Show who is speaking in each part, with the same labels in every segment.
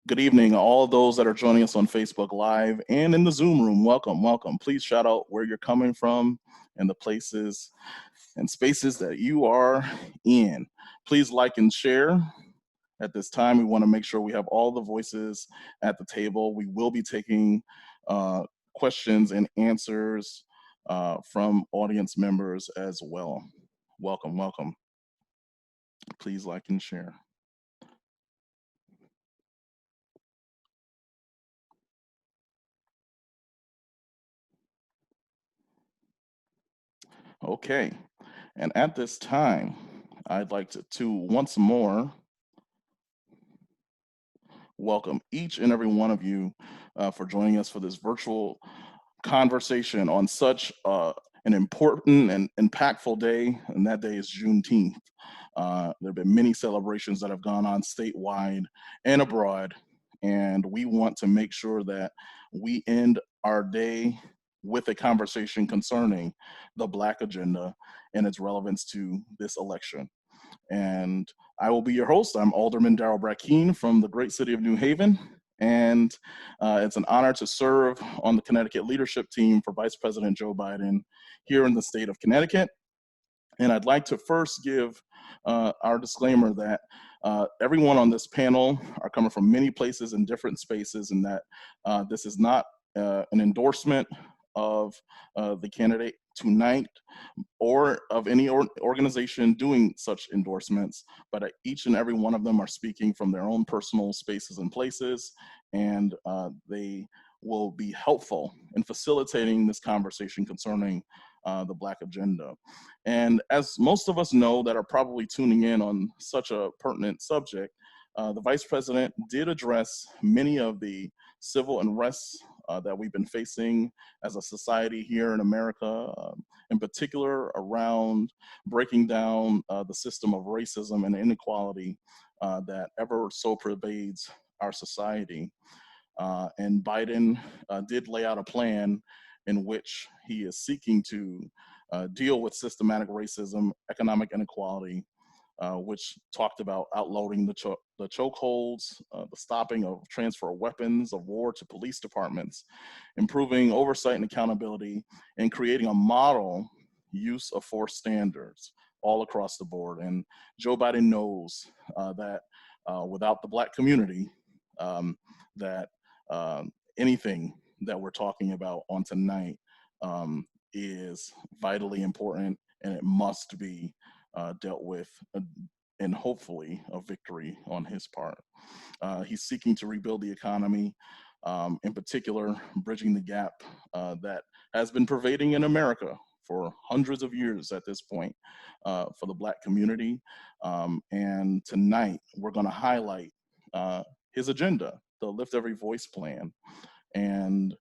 Speaker 1: Good evening, all those that are joining us on Facebook Live and in the Zoom room. Welcome, welcome. Please shout out where you're coming from and the places and spaces that you are in. Please like and share. At this time, we want to make sure we have all the voices at the table. We will be taking questions and answers from audience members as well. Welcome, welcome. Please like and share. Okay, and at this time, I'd like to once more welcome each and every one of you for joining us for this virtual conversation on such an important and impactful day, and that day is Juneteenth. There have been many celebrations that have gone on statewide and abroad, and we want to make sure that we end our day with a conversation concerning the Black agenda and its relevance to this election. And I will be your host. I'm Alderman Alder Brackeen from the great city of New Haven. And it's an honor to serve on the Connecticut leadership team for Vice President Joe Biden here in the state of Connecticut. And I'd like to first give our disclaimer that everyone on this panel are coming from many places and different spaces, and that this is not an endorsement of the candidate tonight or of any organization doing such endorsements, but each and every one of them are speaking from their own personal spaces and places, and they will be helpful in facilitating this conversation concerning the Black agenda. And as most of us know that are probably tuning in on such a pertinent subject, the Vice President did address many of the civil unrest that we've been facing as a society here in America, in particular around breaking down the system of racism and inequality that ever so pervades our society. And Biden did lay out a plan in which he is seeking to deal with systematic racism, economic inequality, which talked about outloading the chokeholds, the stopping of transfer of weapons of war to police departments, improving oversight and accountability, and creating a model use of force standards all across the board. And Joe Biden knows that without the Black community, that anything that we're talking about on tonight is vitally important, and it must be dealt with, and hopefully a victory on his part. He's seeking to rebuild the economy, in particular, bridging the gap that has been pervading in America for hundreds of years at this point for the Black community. And tonight, we're going to highlight his agenda, the Lift Every Voice plan, and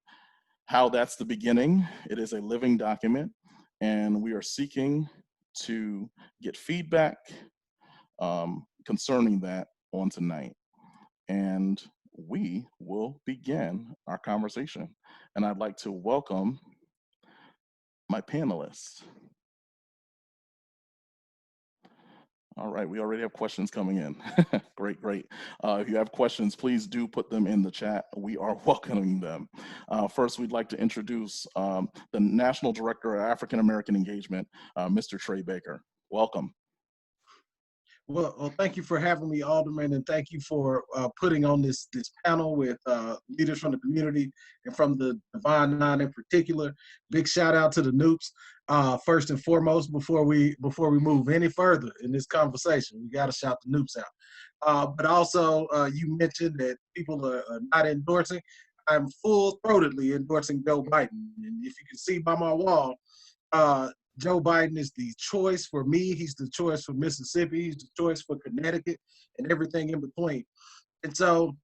Speaker 1: how that's the beginning. It is a living document, and we are seeking to get feedback concerning that on tonight. And we will begin our conversation. And I'd like to welcome my panelists. All right, we already have questions coming in. Great, great. If you have questions, please do put them in the chat. We are welcoming them. First, we'd like to introduce the National Director of African American Engagement, Mr. Trey Baker. Welcome.
Speaker 2: Well, thank you for having me, Alderman, and thank you for putting on this panel with leaders from the community and from the Divine Nine in particular. Big shout out to the Noops. First and foremost, before we move any further in this conversation, we got to shout the Noops out. But also, you mentioned that people are not endorsing. I'm full-throatedly endorsing Joe Biden, and if you can see by my wall, Joe Biden is the choice for me. He's the choice for Mississippi. He's the choice for Connecticut and everything in between. And so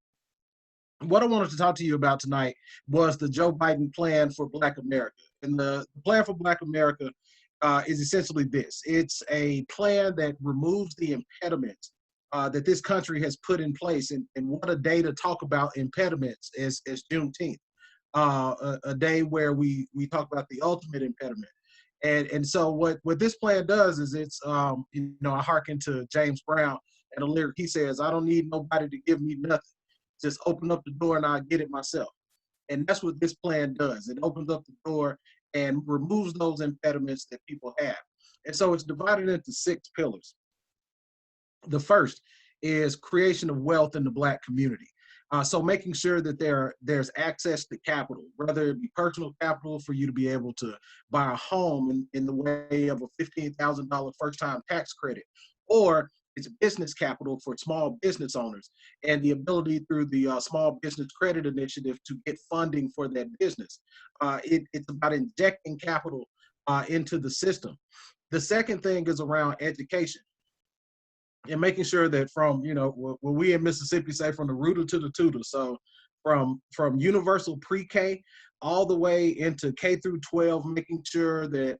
Speaker 2: what I wanted to talk to you about tonight was the Joe Biden plan for Black America. And the plan for Black America is essentially this. It's a plan that removes the impediments that this country has put in place. And what a day to talk about impediments as Juneteenth, a day where we talk about the ultimate impediment. And so what this plan does is it's, I hearken to James Brown and a lyric. He says, "I don't need nobody to give me nothing. just open up the door and I'll get it myself. And that's what this plan does. It opens up the door and removes those impediments that people have. And so it's divided into 6 pillars. The first is creation of wealth in the Black community. So making sure that there's access to capital, whether it be personal capital for you to be able to buy a home in the way of a $15,000 first-time tax credit, or it's business capital for small business owners and the ability through the Small Business Credit Initiative to get funding for that business. It's about injecting capital into the system. The second thing is around education and making sure that from, what we in Mississippi say, from the rooter to the tutor. So from universal pre-K all the way into K through 12, making sure that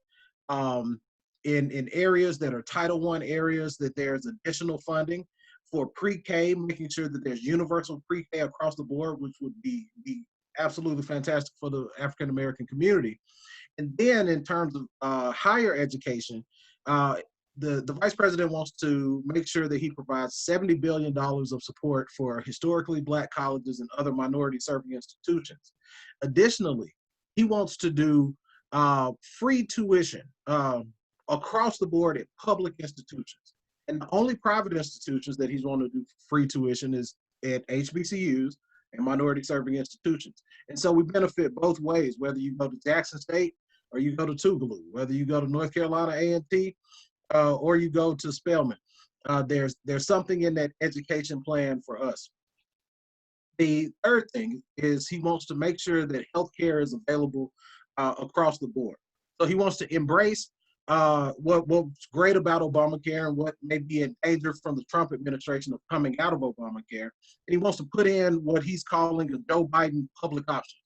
Speaker 2: in areas that are Title I areas, that there's additional funding for pre-K, making sure that there's universal pre-K across the board, which would be absolutely fantastic for the African-American community. And then in terms of higher education, the Vice President wants to make sure that he provides $70 billion of support for historically Black colleges and other minority-serving institutions. Additionally, he wants to do free tuition across the board at public institutions. And the only private institutions that he's going to do free tuition is at HBCUs and minority-serving institutions. And so we benefit both ways, whether you go to Jackson State or you go to Tougaloo, whether you go to North Carolina A&T, or you go to Spelman. There's something in that education plan for us. The third thing is he wants to make sure that healthcare is available across the board. So he wants to embrace what's great about Obamacare and what may be in danger from the Trump administration of coming out of Obamacare. And he wants to put in what he's calling a Joe Biden public option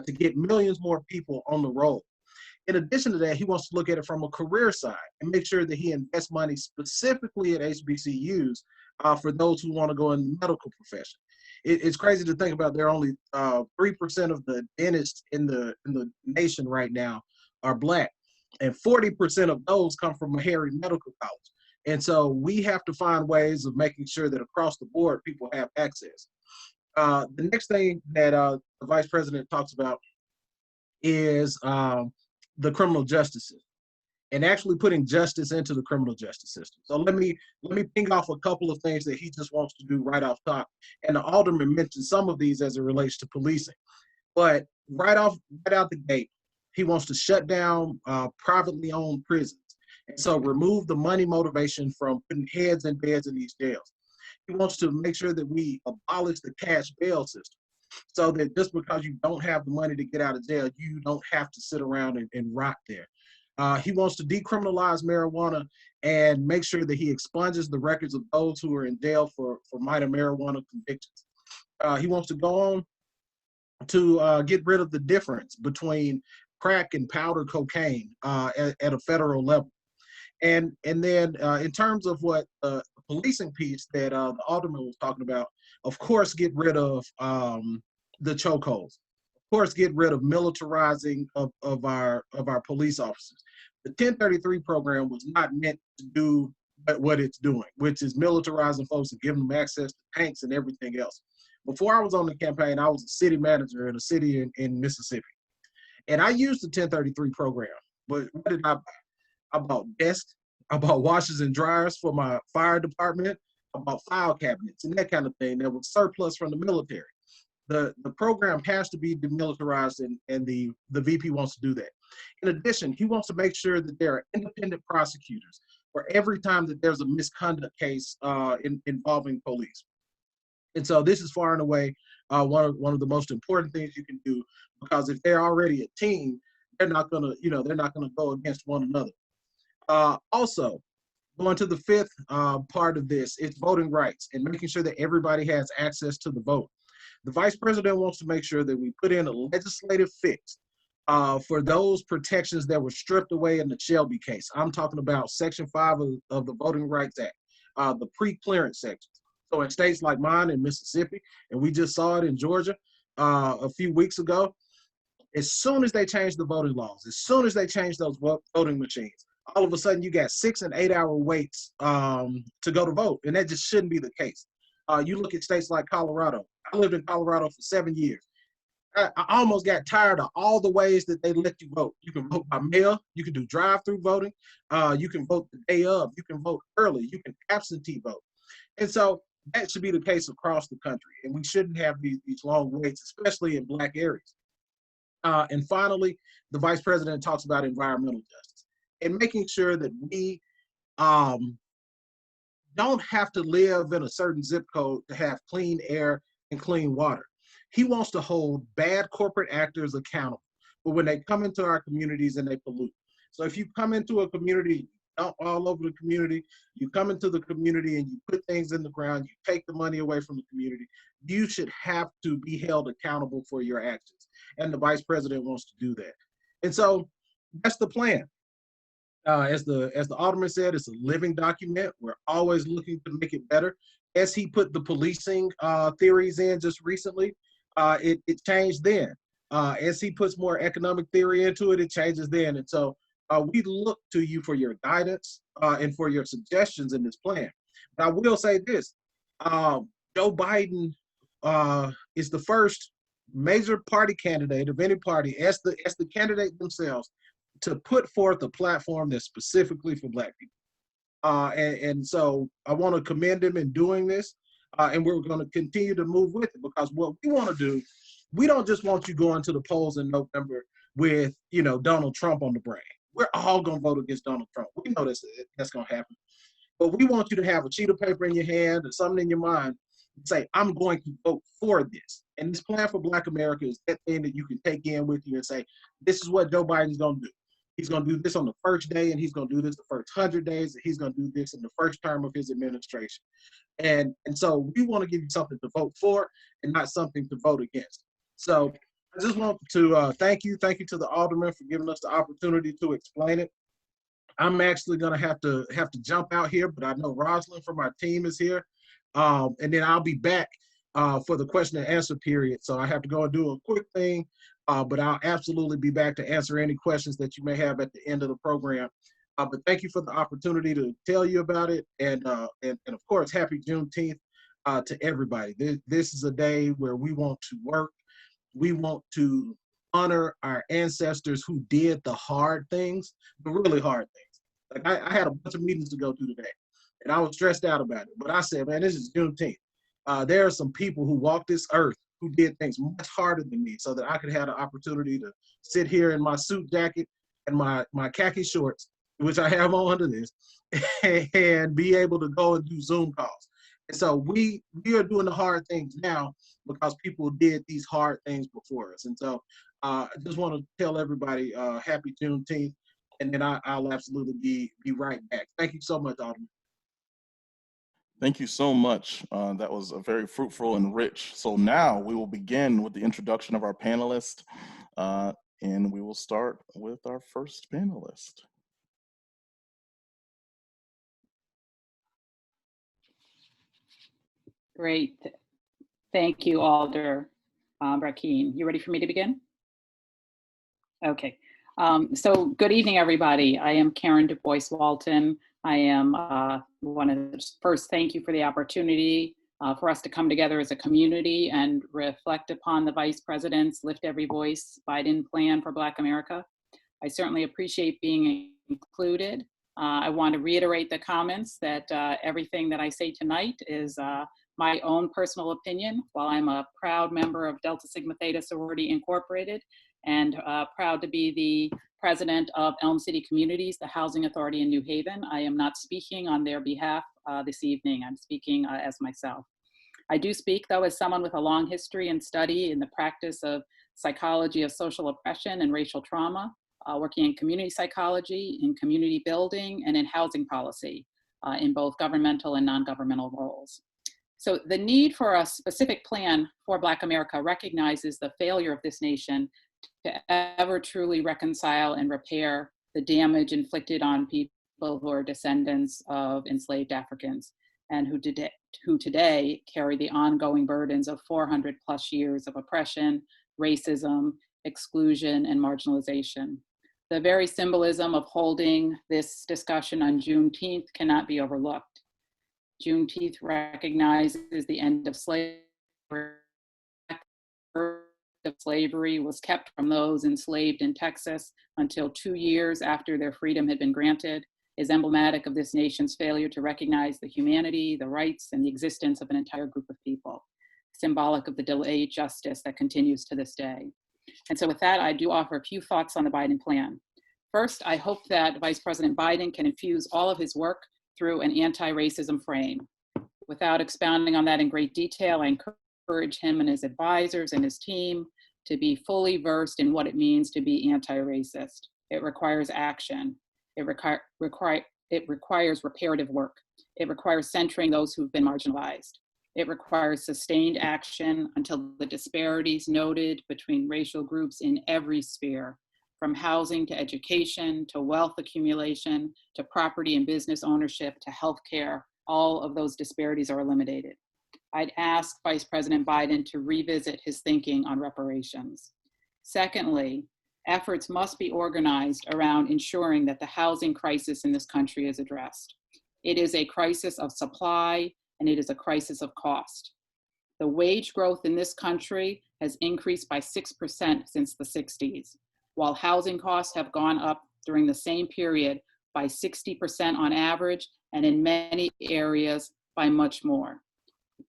Speaker 2: to get millions more people on the roll. In addition to that, he wants to look at it from a career side and make sure that he invests money specifically at HBCUs for those who want to go in the medical profession. It's crazy to think about there are only 3% of the dentists in the nation right now are Black, and 40% of those come from Meharry Medical College. And so we have to find ways of making sure that across the board people have access. The next thing that the Vice President talks about is the criminal justice system and actually putting justice into the criminal justice system. So let me ping off a couple of things that he just wants to do right off top. And the alderman mentioned some of these as it relates to policing. But right out the gate, he wants to shut down privately owned prisons. And so remove the money motivation from putting heads in beds in these jails. He wants to make sure that we abolish the cash bail system, so that just because you don't have the money to get out of jail, you don't have to sit around and rot there. He wants to decriminalize marijuana and make sure that he expunges the records of those who are in jail for minor marijuana convictions. He wants to go on to get rid of the difference between crack and powder cocaine at a federal level. And then in terms of what the policing piece that the alderman was talking about, of course, get rid of the chokeholds. Of course, get rid of militarizing of our police officers. The 1033 program was not meant to do what it's doing, which is militarizing folks and giving them access to tanks and everything else. Before I was on the campaign, I was a city manager in a city in Mississippi. And I used the 1033 program, but what did I buy? I bought desks, I bought washers and dryers for my fire department, I bought file cabinets and that kind of thing that was surplus from the military. The program has to be demilitarized, and the VP wants to do that. In addition, he wants to make sure that there are independent prosecutors for every time that there's a misconduct case involving police. And so this is far and away one of the most important things you can do, because if they're already a team, they're not gonna go against one another. Also, going to the fifth part of this, it's voting rights and making sure that everybody has access to the vote. The Vice President wants to make sure that we put in a legislative fix for those protections that were stripped away in the Shelby case. I'm talking about Section 5 of the Voting Rights Act, the pre-clearance sections. So in states like mine in Mississippi, and we just saw it in Georgia a few weeks ago, as soon as they changed the voting laws, as soon as they changed those voting machines, all of a sudden you got 6 and 8 hour waits to go to vote, and that just shouldn't be the case. You look at states like Colorado. I lived in Colorado for 7 years. I almost got tired of all the ways that they let you vote. You can vote by mail. You can do drive-through voting. You can vote the day of. You can vote early. You can absentee vote. And so that should be the case across the country. And we shouldn't have these long waits, especially in Black areas. And finally, the Vice President talks about environmental justice and making sure that we don't have to live in a certain zip code to have clean air and clean water. He wants to hold bad corporate actors accountable for when they come into our communities and they pollute. So if you come into a community, dump all over the community, you come into the community and you put things in the ground, you take the money away from the community, you should have to be held accountable for your actions. And the Vice President wants to do that. And so that's the plan. As the Alderman said, it's a living document. We're always looking to make it better. As he put the policing theories in just recently, it changed then. As he puts more economic theory into it, it changes then. And so we look to you for your guidance and for your suggestions in this plan. But I will say this, Joe Biden is the first major party candidate of any party, as the candidate themselves, to put forth a platform that's specifically for Black people. And so I want to commend him in doing this, and we're going to continue to move with it, because what we want to do, we don't just want you going to the polls in November with, Donald Trump on the brain. We're all going to vote against Donald Trump. We know that's going to happen. But we want you to have a sheet of paper in your hand or something in your mind and say, I'm going to vote for this. And this plan for Black America is that thing that you can take in with you and say, this is what Joe Biden's going to do. He's going to do this on the first day, and he's going to do this the first 100 days, and he's going to do this in the first term of his administration. And so we want to give you something to vote for and not something to vote against. So I just want to thank you. Thank you to the Alderman for giving us the opportunity to explain it. I'm actually going to have to jump out here, but I know Rosalind from our team is here. And then I'll be back for the question and answer period. So I have to go and do a quick thing. But I'll absolutely be back to answer any questions that you may have at the end of the program. But thank you for the opportunity to tell you about it. And of course, happy Juneteenth to everybody. This is a day where we want to work. We want to honor our ancestors who did the hard things, the really hard things. Like I had a bunch of meetings to go to today, and I was stressed out about it. But I said, man, this is Juneteenth. There are some people who walked this earth who did things much harder than me, so that I could have the opportunity to sit here in my suit jacket and my khaki shorts, which I have on under this, and be able to go and do Zoom calls. And so we are doing the hard things now because people did these hard things before us. And so I just want to tell everybody happy Juneteenth, and then I'll absolutely be right back. Thank you so much, Alderman.
Speaker 1: Thank you so much. That was a very fruitful and rich. So now we will begin with the introduction of our panelists, and we will start with our first panelist.
Speaker 3: Great. Thank you, Alder Brackeen. You ready for me to begin? Okay. So good evening, everybody. I am Karen DuBois-Walton. I am first thank you for the opportunity for us to come together as a community and reflect upon the Vice President's Lift Every Voice Biden plan for Black America. I certainly appreciate being included. I want to reiterate the comments that everything that I say tonight is my own personal opinion. While I'm a proud member of Delta Sigma Theta Sorority Incorporated and proud to be the president of Elm City Communities, the housing authority in New Haven, I am not speaking on their behalf this evening. I'm speaking as myself. I do speak, though, as someone with a long history and study in the practice of psychology of social oppression and racial trauma, working in community psychology, in community building, and in housing policy in both governmental and non-governmental roles. So the need for a specific plan for Black America recognizes the failure of this nation to ever truly reconcile and repair the damage inflicted on people who are descendants of enslaved Africans and who today carry the ongoing burdens of 400+ years of oppression, racism, exclusion, and marginalization. The very symbolism of holding this discussion on Juneteenth cannot be overlooked. Juneteenth recognizes the end of slavery of slavery was kept from those enslaved in Texas until 2 years after their freedom had been granted, is emblematic of this nation's failure to recognize the humanity, the rights, and the existence of an entire group of people, symbolic of the delayed justice that continues to this day. And so with that, I do offer a few thoughts on the Biden plan. First, I hope that Vice President Biden can infuse all of his work through an anti-racism frame. Without expounding on that in great detail, I encourage him and his advisors and his team to be fully versed in what it means to be anti-racist. It requires action. It requires reparative work. It requires centering those who've been marginalized. It requires sustained action until the disparities noted between racial groups in every sphere, from housing to education, to wealth accumulation, to property and business ownership, to healthcare, all of those disparities are eliminated. I'd ask Vice President Biden to revisit his thinking on reparations. Secondly, efforts must be organized around ensuring that the housing crisis in this country is addressed. It is a crisis of supply, and it is a crisis of cost. The wage growth in this country has increased by 6% since the 60s, while housing costs have gone up during the same period by 60% on average, and in many areas by much more.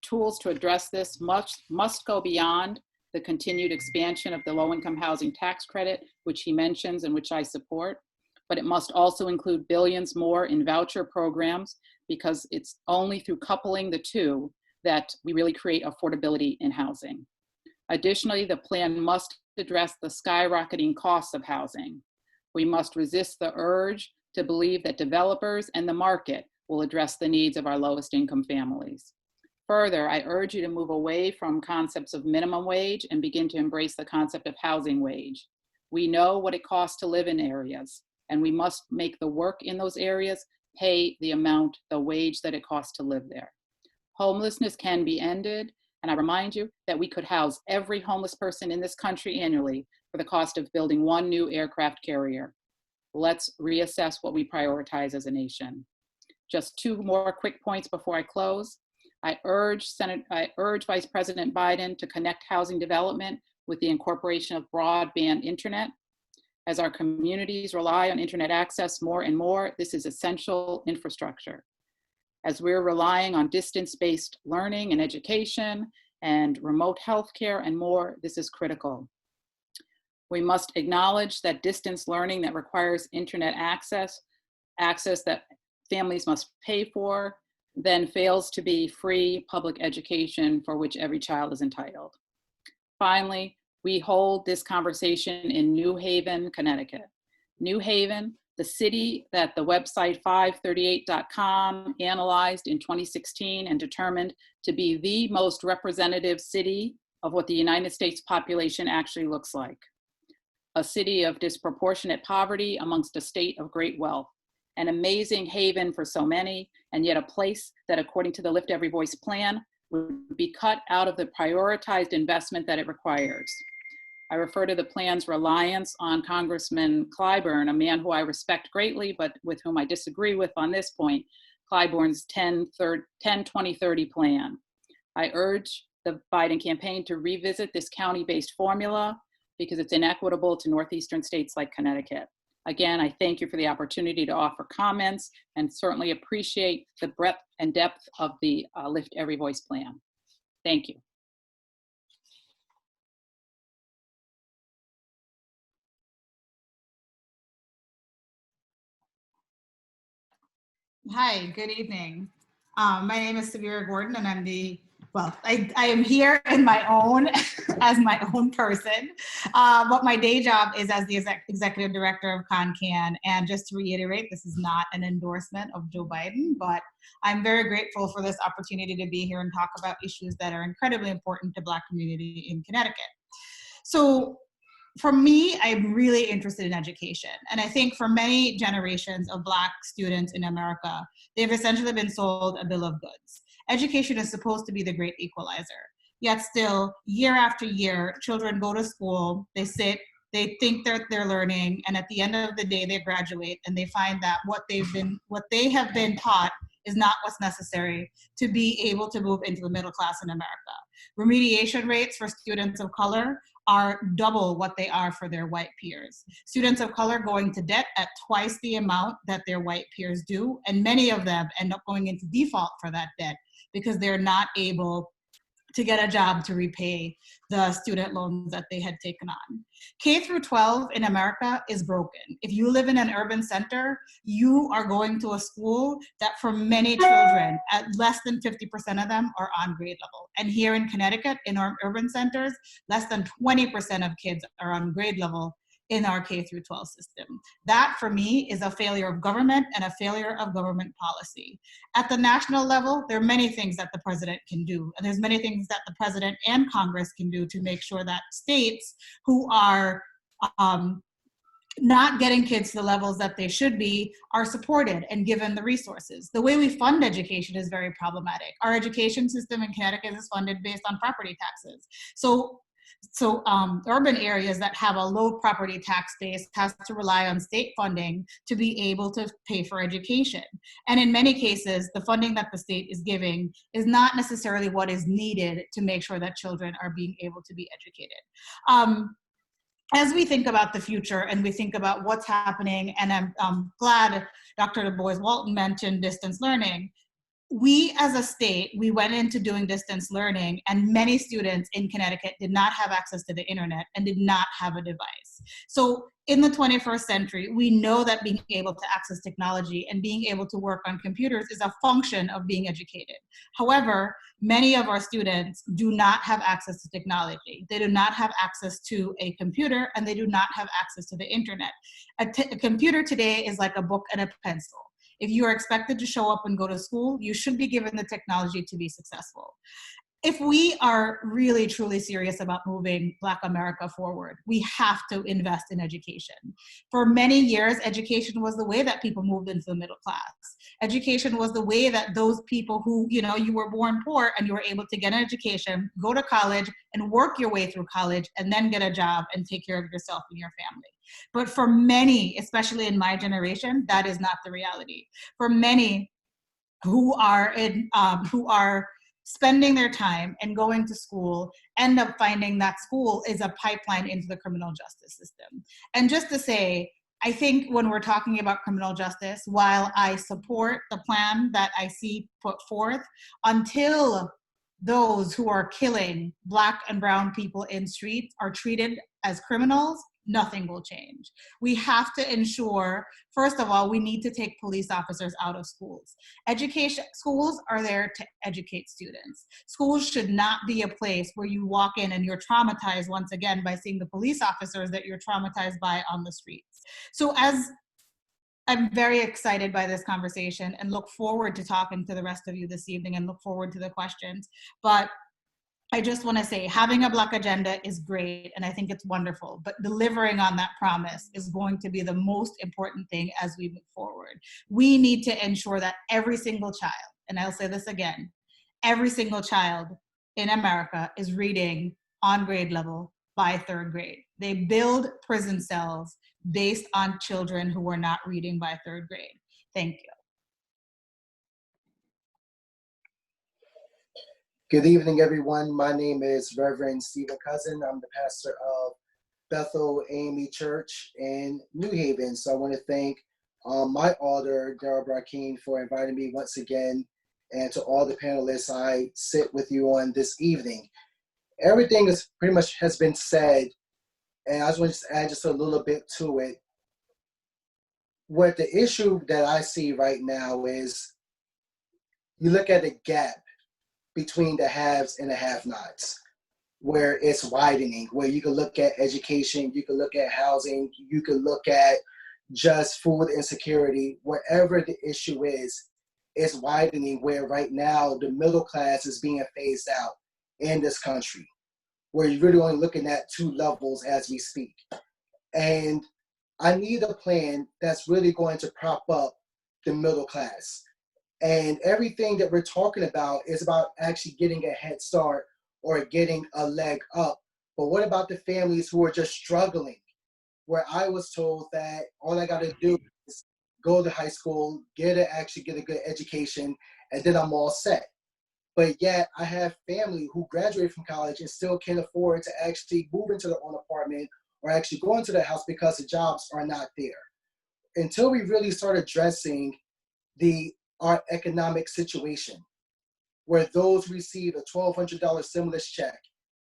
Speaker 3: Tools to address this must go beyond the continued expansion of the low-income housing tax credit, which he mentions and which I support, but it must also include billions more in voucher programs, because it's only through coupling the two that we really create affordability in housing. Additionally, the plan must address the skyrocketing costs of housing. We must resist the urge to believe that developers and the market will address the needs of our lowest income families. Further, I urge you to move away from concepts of minimum wage and begin to embrace the concept of housing wage. We know what it costs to live in areas, and we must make the work in those areas pay the amount, the wage that it costs to live there. Homelessness can be ended, and I remind you that we could house every homeless person in this country annually for the cost of building one new aircraft carrier. Let's reassess what we prioritize as a nation. Just two more quick points before I close. I urge Vice President Biden to connect housing development with the incorporation of broadband internet. As our communities rely on internet access more and more, this is essential infrastructure. As we're relying on distance-based learning and education and remote healthcare and more, this is critical. We must acknowledge that distance learning that requires internet access that families must pay for, then fails to be free public education for which every child is entitled. Finally, we hold this conversation in New Haven, Connecticut. New Haven, the city that the website 538.com analyzed in 2016 and determined to be the most representative city of what the United States population actually looks like. A city of disproportionate poverty amongst a state of great wealth. An amazing haven for so many, and yet a place that, according to the Lift Every Voice plan, would be cut out of the prioritized investment that it requires. I refer to the plan's reliance on Congressman Clyburn, a man who I respect greatly, but with whom I disagree with on this point, Clyburn's 10-20-30 plan. I urge the Biden campaign to revisit this county-based formula because it's inequitable to northeastern states like Connecticut. Again, I thank you for the opportunity to offer comments and certainly appreciate the breadth and depth of the Lift Every Voice plan. Thank you.
Speaker 4: Hi, good evening. My name is Subira Gordon, and I'm I am here in my own, as my own person, but my day job is as the Executive Director of ConCan. And just to reiterate, this is not an endorsement of Joe Biden, but I'm very grateful for this opportunity to be here and talk about issues that are incredibly important to Black community in Connecticut. So for me, I'm really interested in education. And I think for many generations of Black students in America, they've essentially been sold a bill of goods. Education is supposed to be the great equalizer. Yet still, year after year, children go to school, they sit, they think they're learning, and at the end of the day, they graduate and they find that what they have been taught is not what's necessary to be able to move into the middle class in America. Remediation rates for students of color are double what they are for their white peers. Students of color go into debt at twice the amount that their white peers do, and many of them end up going into default for that debt because they're not able to get a job to repay the student loans that they had taken on. K through 12 in America is broken. If you live in an urban center, you are going to a school that for many children, at less than 50% of them are on grade level. And here in Connecticut, in our urban centers, less than 20% of kids are on grade level in our K through 12 system. That for me is a failure of government and a failure of government policy. At the national level, there are many things that the president can do. And there's many things that the president and Congress can do to make sure that states who are not getting kids to the levels that they should be are supported and given the resources. The way we fund education is very problematic. Our education system in Connecticut is funded based on property taxes. So urban areas that have a low property tax base has to rely on state funding to be able to pay for education. And in many cases, the funding that the state is giving is not necessarily what is needed to make sure that children are being able to be educated. As we think about the future and we think about what's happening, and I'm glad Dr. DuBois-Walton mentioned distance learning. We as a state, we went into doing distance learning, and many students in Connecticut did not have access to the internet and did not have a device. So in the 21st century, we know that being able to access technology and being able to work on computers is a function of being educated. However, many of our students do not have access to technology. They do not have access to a computer, and they do not have access to the internet. A computer today is like a book and a pencil. If you are expected to show up and go to school, you should be given the technology to be successful. If we are really, truly serious about moving Black America forward, we have to invest in education. For many years, education was the way that people moved into the middle class. Education was the way that those people who, you were born poor and you were able to get an education, go to college and work your way through college and then get a job and take care of yourself and your family. But for many, especially in my generation, that is not the reality. For many who are spending their time and going to school, end up finding that school is a pipeline into the criminal justice system. And just to say, I think when we're talking about criminal justice, while I support the plan that I see put forth, until those who are killing Black and brown people in streets are treated as criminals, nothing will change. We have to ensure, first of all, we need to take police officers out of schools. Schools are there to educate students. Schools should not be a place where you walk in and you're traumatized once again by seeing the police officers that you're traumatized by on the streets. So I'm very excited by this conversation and look forward to talking to the rest of you this evening and look forward to the questions. But I just want to say having a Black agenda is great, and I think it's wonderful, but delivering on that promise is going to be the most important thing as we move forward. We need to ensure that every single child, and I'll say this again, every single child in America is reading on grade level by 3rd grade. They build prison cells based on children who are not reading by 3rd grade. Thank you.
Speaker 5: Good evening, everyone. My name is Reverend Stephen Cousin. I'm the pastor of Bethel AME Church in New Haven. So I want to thank my alder, Alder Brackeen, for inviting me once again, and to all the panelists I sit with you on this evening. Everything is pretty much has been said, and I just want to add just a little bit to it. What the issue that I see right now is you look at the gap between the haves and the have-nots, where it's widening, where you can look at education, you can look at housing, you can look at just food insecurity, whatever the issue is, it's widening, where right now the middle class is being phased out in this country, where you're really only looking at 2 levels as we speak. And I need a plan that's really going to prop up the middle class. And everything that we're talking about is about actually getting a head start or getting a leg up. But what about the families who are just struggling? Where I was told that all I got to do is go to high school, actually get a good education, and then I'm all set. But yet I have family who graduated from college and still can't afford to actually move into their own apartment or actually go into their house because the jobs are not there. Until we really start addressing our economic situation, where those receive a $1,200 stimulus check,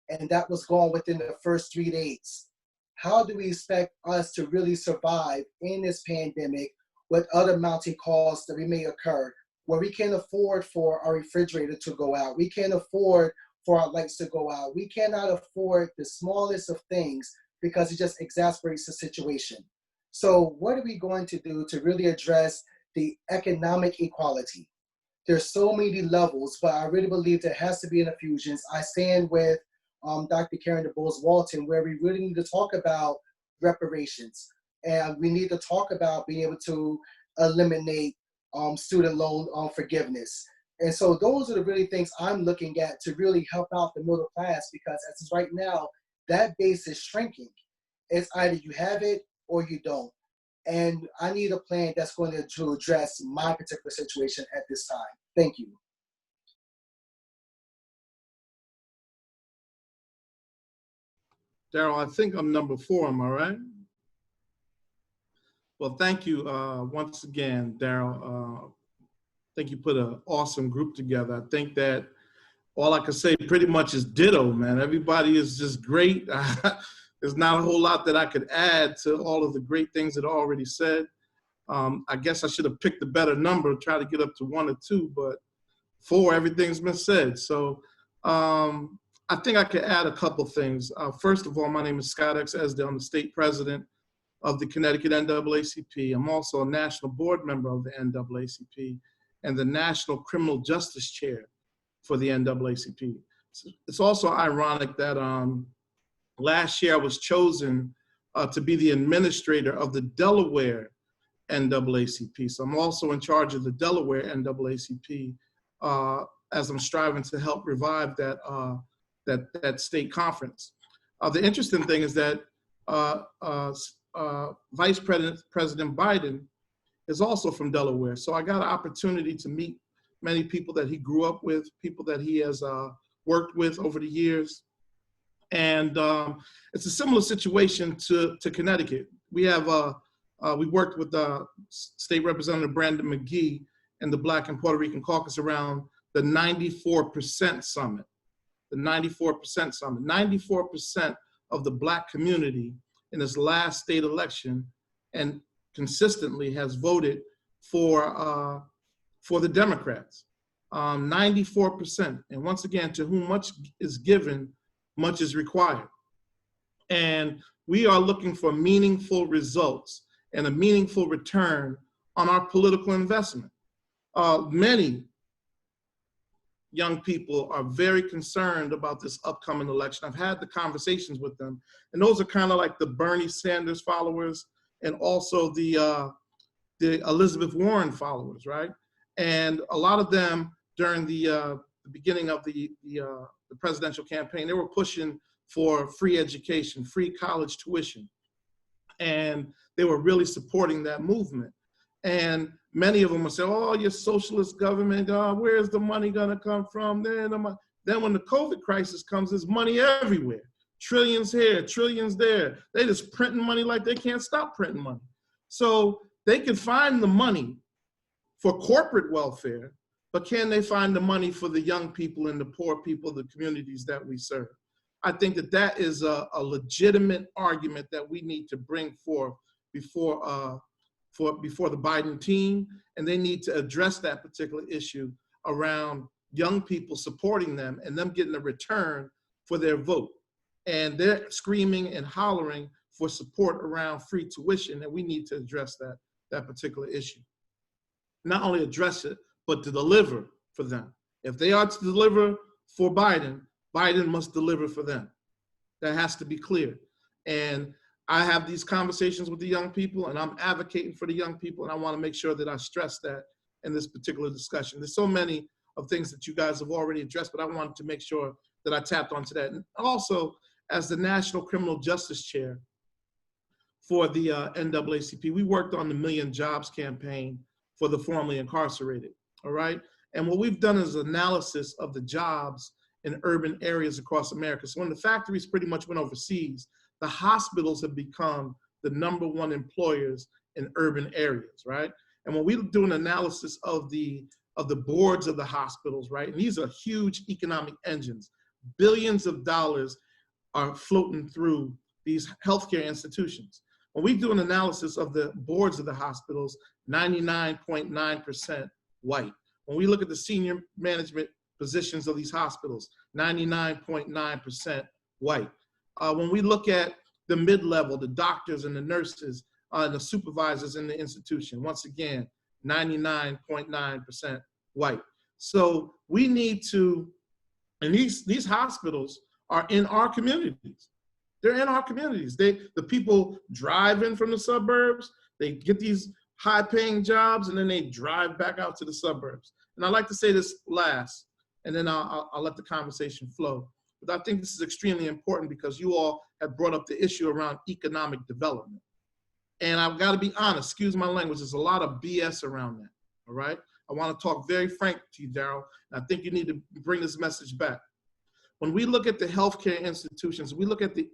Speaker 5: and that was gone within the first 3 days, how do we expect us to really survive in this pandemic with other mounting costs that we may occur, where we can't afford for our refrigerator to go out, we can't afford for our lights to go out, we cannot afford the smallest of things because it just exasperates the situation. So what are we going to do to really address the economic equality? There's so many levels, but I really believe there has to be an infusion. I stand with Dr. Karen DuBois-Walton, where we really need to talk about reparations, and we need to talk about being able to eliminate student loan forgiveness. And so those are the really things I'm looking at to really help out the middle class, because as of right now, that base is shrinking. It's either you have it or you don't. And I need a plan that's going to address my particular situation at this time. Thank you.
Speaker 6: Daryl, I think I'm number 4, am I right? Well, thank you once again, Daryl. I think you put an awesome group together. I think that all I can say pretty much is ditto, man. Everybody is just great. There's not a whole lot that I could add to all of the great things that are already said. I guess I should have picked a better number, try to get up to 1 or 2, but 4, everything's been said. So I think I could add a couple things. First of all, my name is Scott X. Esdaile. I'm the state president of the Connecticut NAACP. I'm also a national board member of the NAACP and the National Criminal Justice Chair for the NAACP. It's also ironic that last year I was chosen to be the administrator of the Delaware NAACP. So I'm also in charge of the Delaware NAACP as I'm striving to help revive that state conference. The interesting thing is that Vice President Biden is also from Delaware. So I got an opportunity to meet many people that he grew up with, people that he has worked with over the years. And it's a similar situation to Connecticut. We worked with State Representative Brandon McGee and the Black and Puerto Rican Caucus around the 94% Summit. The 94% Summit. 94% of the Black community in this last state election and consistently has voted for the Democrats. 94%. And once again, to whom much is given, much is required. And we are looking for meaningful results and a meaningful return on our political investment. Many young people are very concerned about this upcoming election. I've had the conversations with them, and those are kind of like the Bernie Sanders followers and also the Elizabeth Warren followers, right? And a lot of them during the beginning of the presidential campaign, they were pushing for free education, free college tuition. And they were really supporting that movement. And many of them would say, oh, your socialist government, where's the money gonna come from? Then when the COVID crisis comes, there's money everywhere. Trillions here, trillions there. They just printing money like they can't stop printing money. So they can find the money for corporate welfare, but can they find the money for the young people and the poor people, the communities that we serve? I think that is a legitimate argument that we need to bring forth before the Biden team, and they need to address that particular issue around young people supporting them and them getting a return for their vote. And they're screaming and hollering for support around free tuition, and we need to address that particular issue. Not only address it, but to deliver for them. If they are to deliver for Biden, Biden must deliver for them. That has to be clear. And I have these conversations with the young people, and I'm advocating for the young people, and I want to make sure that I stress that in this particular discussion. There's so many of things that you guys have already addressed, but I wanted to make sure that I tapped onto that. And also, as the National Criminal Justice Chair for the NAACP. We worked on the Million Jobs campaign for the formerly incarcerated, all right? And what we've done is analysis of the jobs in urban areas across America. So when the factories pretty much went overseas, the hospitals have become the #1 employers in urban areas, right? And when we do an analysis of the boards of the hospitals, right? And these are huge economic engines. Billions of dollars are floating through these healthcare institutions. When we do an analysis of the boards of the hospitals, 99.9% white. When we look at the senior management positions of these hospitals, 99.9% white. When we look at the mid-level, the doctors and the nurses, and the supervisors in the institution, once again, 99.9% white. So we need to, and these hospitals are in our communities. They're in our communities. The people drive in from the suburbs, they get these high-paying jobs, and then they drive back out to the suburbs. And I'd like to say this last, and then I'll let the conversation flow. But I think this is extremely important because you all have brought up the issue around economic development. And I've got to be honest, excuse my language, there's a lot of BS around that, all right? I want to talk very frank to you, Daryl, and I think you need to bring this message back. When we look at the healthcare institutions, we look at the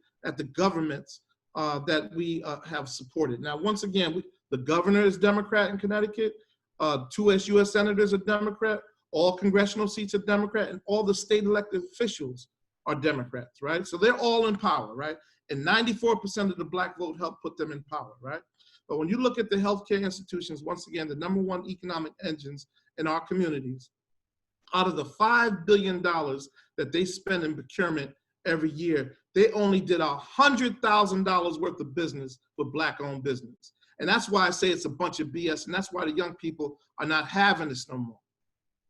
Speaker 6: governments that we have supported. Now, once again, the governor is Democrat in Connecticut, 2 U.S. senators are Democrat, all congressional seats are Democrat, and all the state elected officials are Democrats, right? So they're all in power, right? And 94% of the Black vote helped put them in power, right? But when you look at the healthcare institutions, once again, the #1 economic engines in our communities, out of the $5 billion that they spend in procurement every year, they only did $100,000 worth of business with Black-owned business. And that's why I say it's a bunch of BS, and that's why the young people are not having this no more,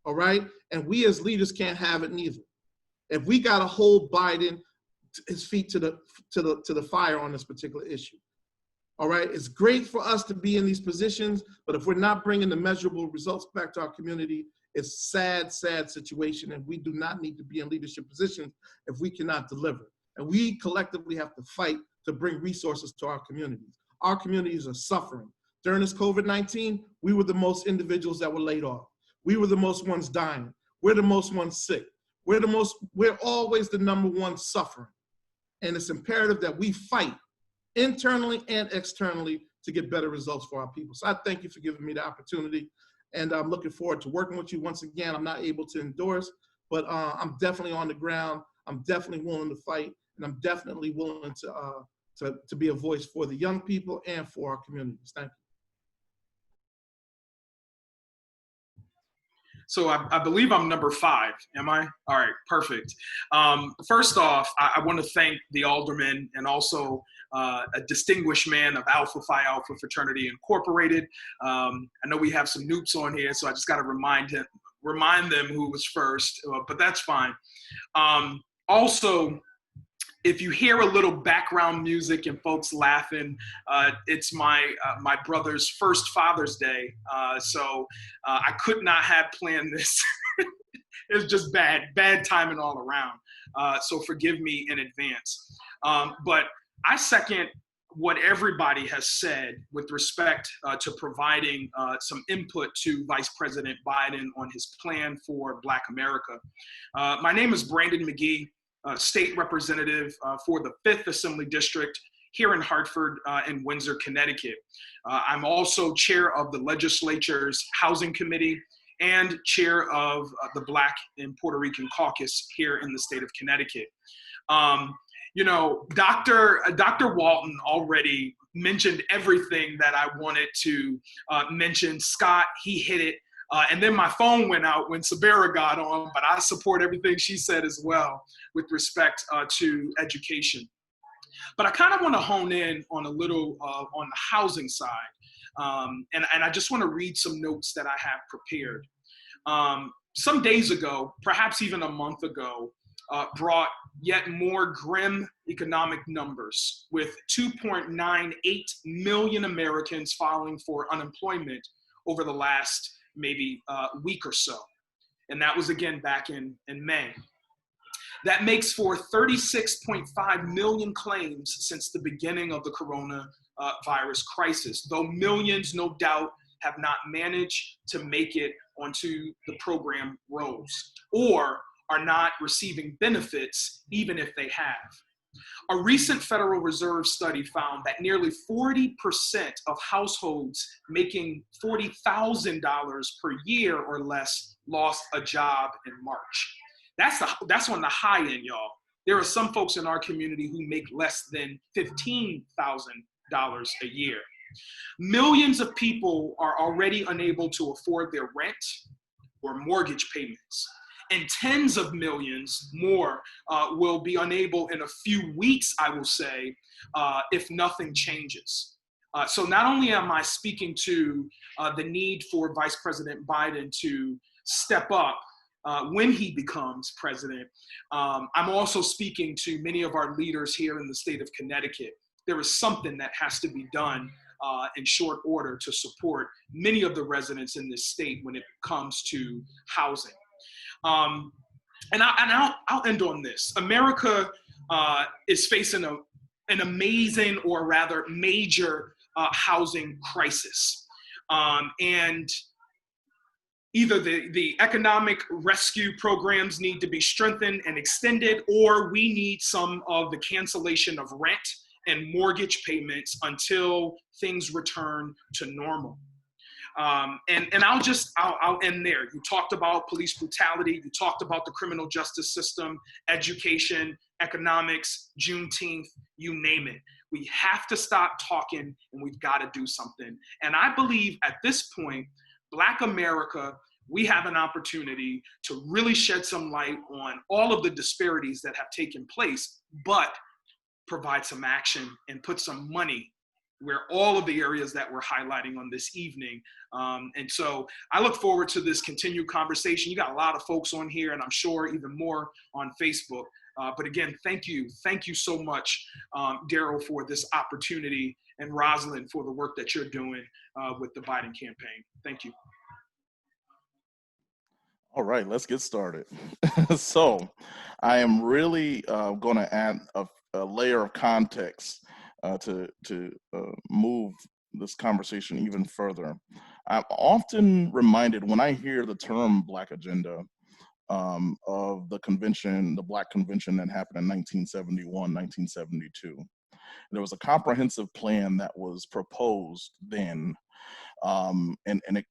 Speaker 6: all right? And we as leaders can't have it neither. If we got to hold Biden his feet to the fire on this particular issue. All right, it's great for us to be in these positions, but if we're not bringing the measurable results back to our community, it's sad, sad situation, and we do not need to be in leadership positions if we cannot deliver. And we collectively have to fight to bring resources to our communities. Our communities are suffering. During this COVID-19, we were the most individuals that were laid off. We were the most ones dying. We're the most ones sick. We're always the #1 suffering. And it's imperative that we fight internally and externally to get better results for our people. So I thank you for giving me the opportunity. And I'm looking forward to working with you. Once again, I'm not able to endorse, but I'm definitely on the ground. I'm definitely willing to fight. And I'm definitely willing to be a voice for the young people and for our communities. Thank you.
Speaker 7: So I believe I'm number 5, am I? All right, perfect. First off, I want to thank the alderman and also a distinguished man of Alpha Phi Alpha Fraternity Incorporated. I know we have some noobs on here, so I just got to remind them who was first, but that's fine. Also, if you hear a little background music and folks laughing, it's my brother's first Father's Day. So I could not have planned this. It was just bad timing all around. So forgive me in advance. But I second what everybody has said with respect to providing some input to Vice President Biden on his plan for Black America. My name is Brandon McGee. State representative for the 5th Assembly District here in Hartford and Windsor, Connecticut. I'm also chair of the legislature's Housing Committee and chair of the Black and Puerto Rican Caucus here in the state of Connecticut. You know, Dr. Walton already mentioned everything that I wanted to mention. Scott, he hit it. And then my phone went out when Subira got on, but I support everything she said as well with respect to education. But I kind of want to hone in on a little on the housing side. And I just want to read some notes that I have prepared. Some days ago, perhaps even a month ago, brought yet more grim economic numbers with 2.98 million Americans filing for unemployment over the last maybe week or so. And that was again back in May. That makes for 36.5 million claims since the beginning of the corona virus crisis, though millions, no doubt, have not managed to make it onto the program rolls or are not receiving benefits even if they have. A recent Federal Reserve study found that nearly 40% of households making $40,000 per year or less lost a job in March. That's on the high end, y'all. There are some folks in our community who make less than $15,000 a year. Millions of people are already unable to afford their rent or mortgage payments. And tens of millions more will be unable in a few weeks, I will say, if nothing changes. So not only am I speaking to the need for Vice President Biden to step up when he becomes president, I'm also speaking to many of our leaders here in the state of Connecticut. There is something that has to be done in short order to support many of the residents in this state when it comes to housing. And I'll end on this. America is facing an amazing, or rather major, housing crisis. And either the economic rescue programs need to be strengthened and extended, or we need some of the cancellation of rent and mortgage payments until things return to normal. And I'll end there. You talked about police brutality. You talked about the criminal justice system, education, economics, Juneteenth, you name it. We have to stop talking and we've got to do something. And I believe at this point, Black America, we have an opportunity to really shed some light on all of the disparities that have taken place, but provide some action and put some money where all of the areas that we're highlighting on this evening. And so I look forward to this continued conversation. You got a lot of folks on here, and I'm sure even more on Facebook. But again, thank you so much, Daryl, for this opportunity, and Rosalind for the work that you're doing with the Biden campaign. Thank you.
Speaker 1: All right, let's get started. So I am really going to add a layer of context to move this conversation even further. I'm often reminded when I hear the term Black Agenda of the convention, the Black Convention that happened in 1971, 1972. There was a comprehensive plan that was proposed then. And it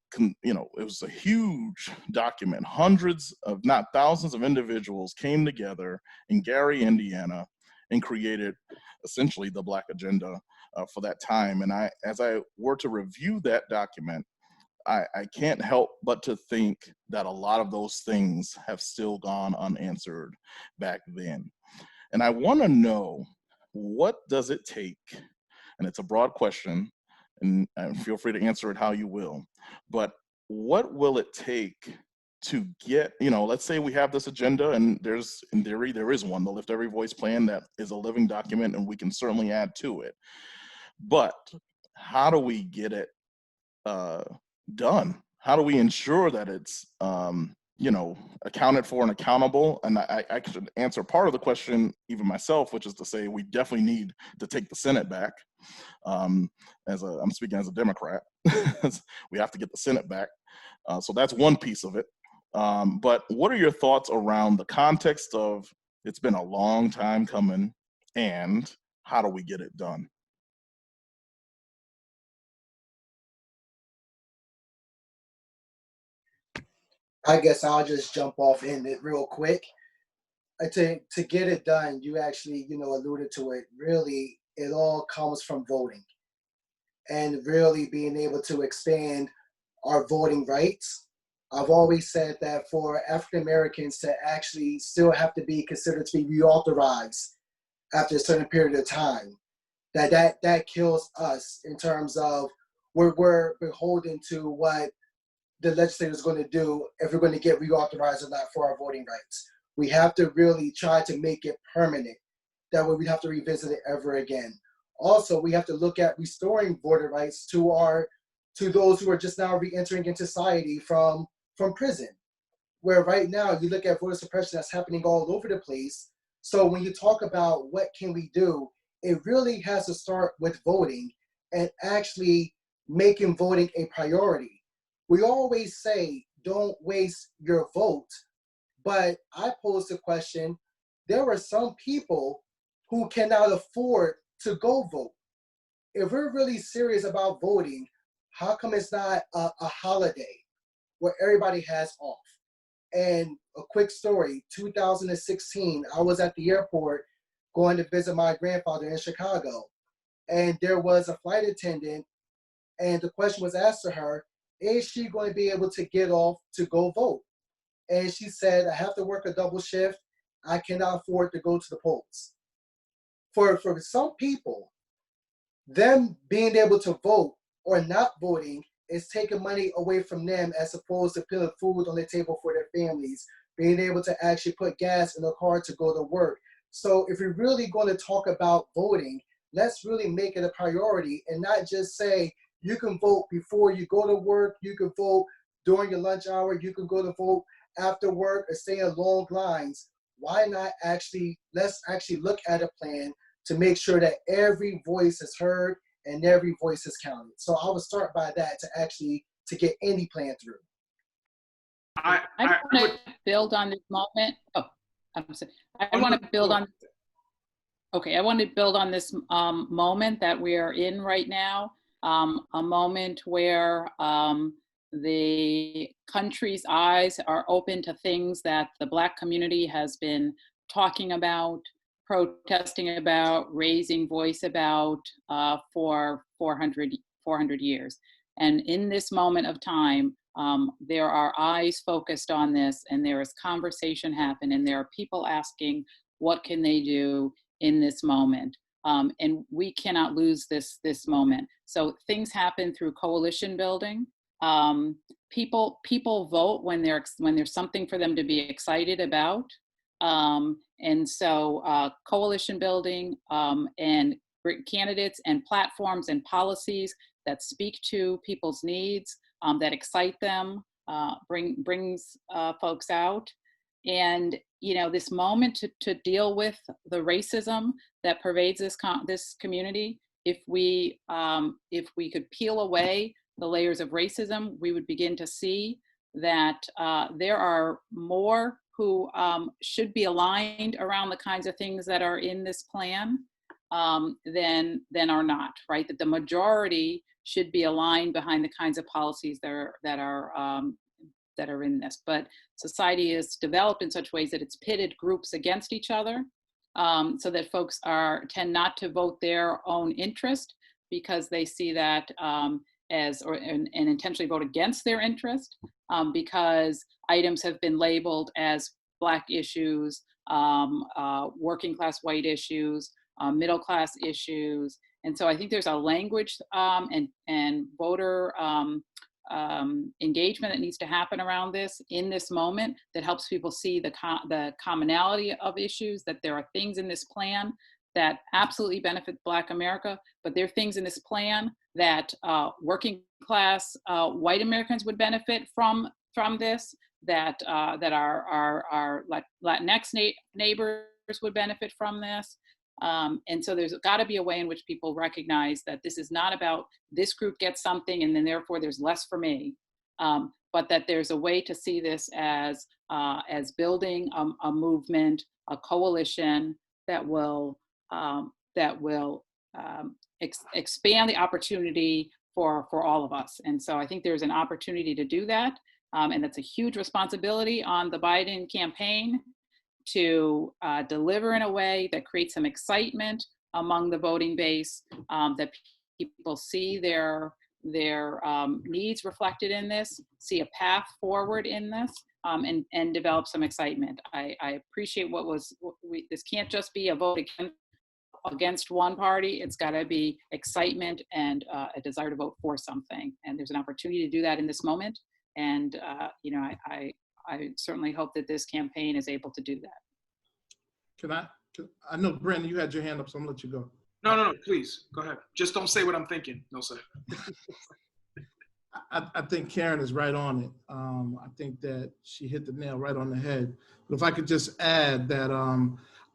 Speaker 1: was a huge document. Hundreds of, not thousands of individuals came together in Gary, Indiana, and created essentially the Black Agenda for that time. And as I were to review that document, I can't help but to think that a lot of those things have still gone unanswered back then. And I want to know, what does it take? And it's a broad question, and feel free to answer it how you will, but what will it take to get, let's say we have this agenda, and there's, in theory, there is one, the Lift Every Voice plan that is a living document, and we can certainly add to it. But how do we get it done? How do we ensure that it's, accounted for and accountable? And I could answer part of the question even myself, which is to say we definitely need to take the Senate back. I'm speaking as a Democrat. We have to get the Senate back. So that's one piece of it. But what are your thoughts around the context of it's been a long time coming, and how do we get it done?
Speaker 5: I guess I'll just jump off in it real quick. To get it done, you actually, alluded to it. Really, it all comes from voting, and really being able to expand our voting rights. I've always said that for African Americans to actually still have to be considered to be reauthorized after a certain period of time, that kills us in terms of we're beholden to what the legislature is going to do if we're going to get reauthorized or not for our voting rights. We have to really try to make it permanent. That way we have to revisit it ever again. Also, we have to look at restoring voter rights to those who are just now re-entering into society from prison, where right now you look at voter suppression that's happening all over the place. So when you talk about what can we do, it really has to start with voting and actually making voting a priority. We always say, don't waste your vote, but I pose the question, there are some people who cannot afford to go vote. If we're really serious about voting, how come it's not a holiday where everybody has off? And a quick story, 2016, I was at the airport going to visit my grandfather in Chicago. And there was a flight attendant, and the question was asked to her, is she going to be able to get off to go vote? And she said, I have to work a double shift. I cannot afford to go to the polls. For some people, them being able to vote or not voting is taking money away from them as opposed to putting food on the table for their families, being able to actually put gas in their car to go to work. So if we're really going to talk about voting, let's really make it a priority and not just say, you can vote before you go to work, you can vote during your lunch hour, you can go to vote after work or stay in long lines. Why not let's actually look at a plan to make sure that every voice is heard and every voice is counted. So I would start by that to get any plan through.
Speaker 3: I want to build on this moment. Oh, I'm sorry. I want to build on. Okay, I want to build on this moment that we are in right now. A moment where the country's eyes are open to things that the Black community has been talking about, protesting about, raising voice about for 400 years. And in this moment of time, there are eyes focused on this, and there is conversation happening, and there are people asking, what can they do in this moment? And we cannot lose this moment. So things happen through coalition building. People vote when there's something for them to be excited about. And so coalition building and candidates and platforms and policies that speak to people's needs, that excite them, brings folks out. And this moment to deal with the racism that pervades this community, if we could peel away the layers of racism, we would begin to see that there are more who should be aligned around the kinds of things that are in this plan than are not, right? That the majority should be aligned behind the kinds of policies that are in this. But society is developed in such ways that it's pitted groups against each other, so that folks tend not to vote their own interest because they see that and intentionally vote against their interest because items have been labeled as Black issues, working class white issues, middle class issues. And so I think there's a language and voter engagement that needs to happen around this in this moment that helps people see the commonality of issues, that there are things in this plan that absolutely benefit Black America, but there are things in this plan that working class white Americans would benefit from this, that our Latinx neighbors would benefit from this. And so there's got to be a way in which people recognize that this is not about this group gets something and then therefore there's less for me, but that there's a way to see this as building a movement, a coalition that will expand the opportunity for all of us. And so I think there's an opportunity to do that, and that's a huge responsibility on the Biden campaign to deliver in a way that creates some excitement among the voting base, that people see their needs reflected in this, see a path forward in this, and develop some excitement. I appreciate this can't just be a vote against one party. It's got to be excitement and a desire to vote for something. And there's an opportunity to do that in this moment. And I certainly hope that this campaign is able to do that.
Speaker 6: I know, Brandon, you had your hand up, so I'm gonna let you go.
Speaker 7: No, please, go ahead. Just don't say what I'm thinking. No, sir.
Speaker 6: I think Karen is right on it. I think that she hit the nail right on the head. But if I could just add that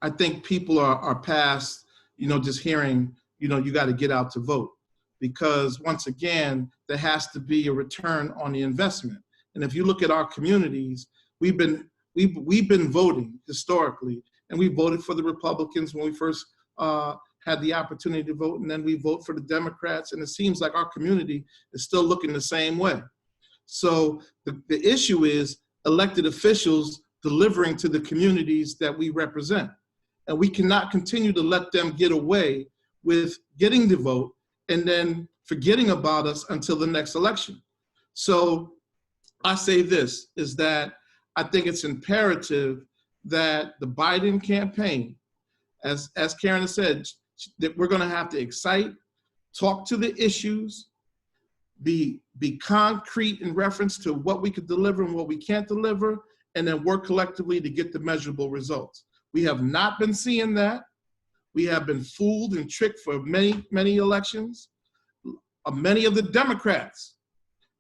Speaker 6: I think people are past, just hearing, you got to get out to vote. because once again, there has to be a return on the investment. And if you look at our communities, we've been voting historically, and we voted for the Republicans when we first had the opportunity to vote, and then we vote for the Democrats, and it seems like our community is still looking the same way. So the issue is elected officials delivering to the communities that we represent. And we cannot continue to let them get away with getting the vote and then forgetting about us until the next election. So I say this, is that I think it's imperative that the Biden campaign, as Karen has said, that we're gonna have to excite, talk to the issues, be concrete in reference to what we could deliver and what we can't deliver, and then work collectively to get the measurable results. We have not been seeing that. We have been fooled and tricked for many, many elections. Many of the Democrats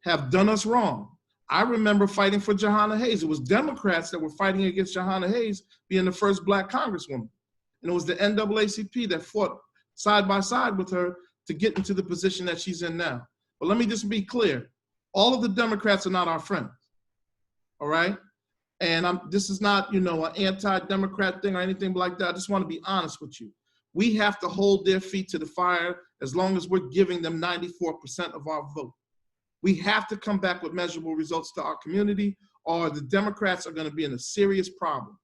Speaker 6: have done us wrong. I remember fighting for Jahana Hayes. It was Democrats that were fighting against Jahana Hayes being the first Black Congresswoman. And it was the NAACP that fought side by side with her to get into the position that she's in now. But let me just be clear. All of the Democrats are not our friends, all right? And this is not, an anti-Democrat thing or anything like that. I just want to be honest with you. We have to hold their feet to the fire as long as we're giving them 94% of our vote. We have to come back with measurable results to our community, or the Democrats are going to be in a serious problem,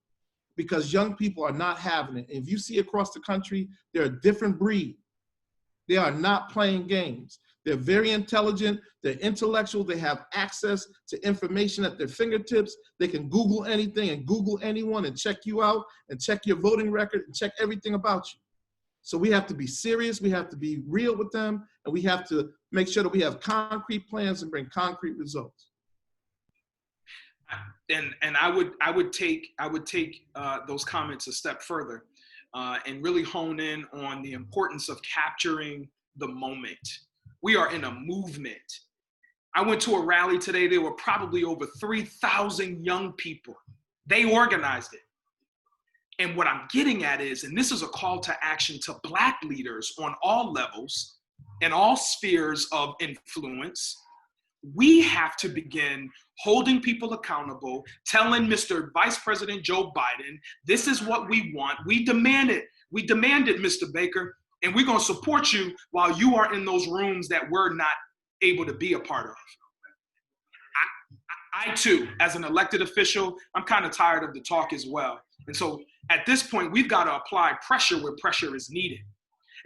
Speaker 6: because young people are not having it. And if you see across the country, they're a different breed. They are not playing games. They're very intelligent, they're intellectual, they have access to information at their fingertips. They can Google anything and Google anyone and check you out and check your voting record and check everything about you. So we have to be serious, we have to be real with them, and we have to make sure that we have concrete plans and bring concrete results.
Speaker 7: And I would take those comments a step further and really hone in on the importance of capturing the moment. We are in a movement. I went to a rally today. There were probably over 3,000 young people. They organized it. And what I'm getting at is, and this is a call to action to Black leaders on all levels and all spheres of influence, we have to begin holding people accountable, telling Mr. Vice President Joe Biden, this is what we want. We demand it. We demand it, Mr. Baker. And we're going to support you while you are in those rooms that we're not able to be a part of. I too, as an elected official, I'm kind of tired of the talk as well. And so at this point, we've got to apply pressure where pressure is needed.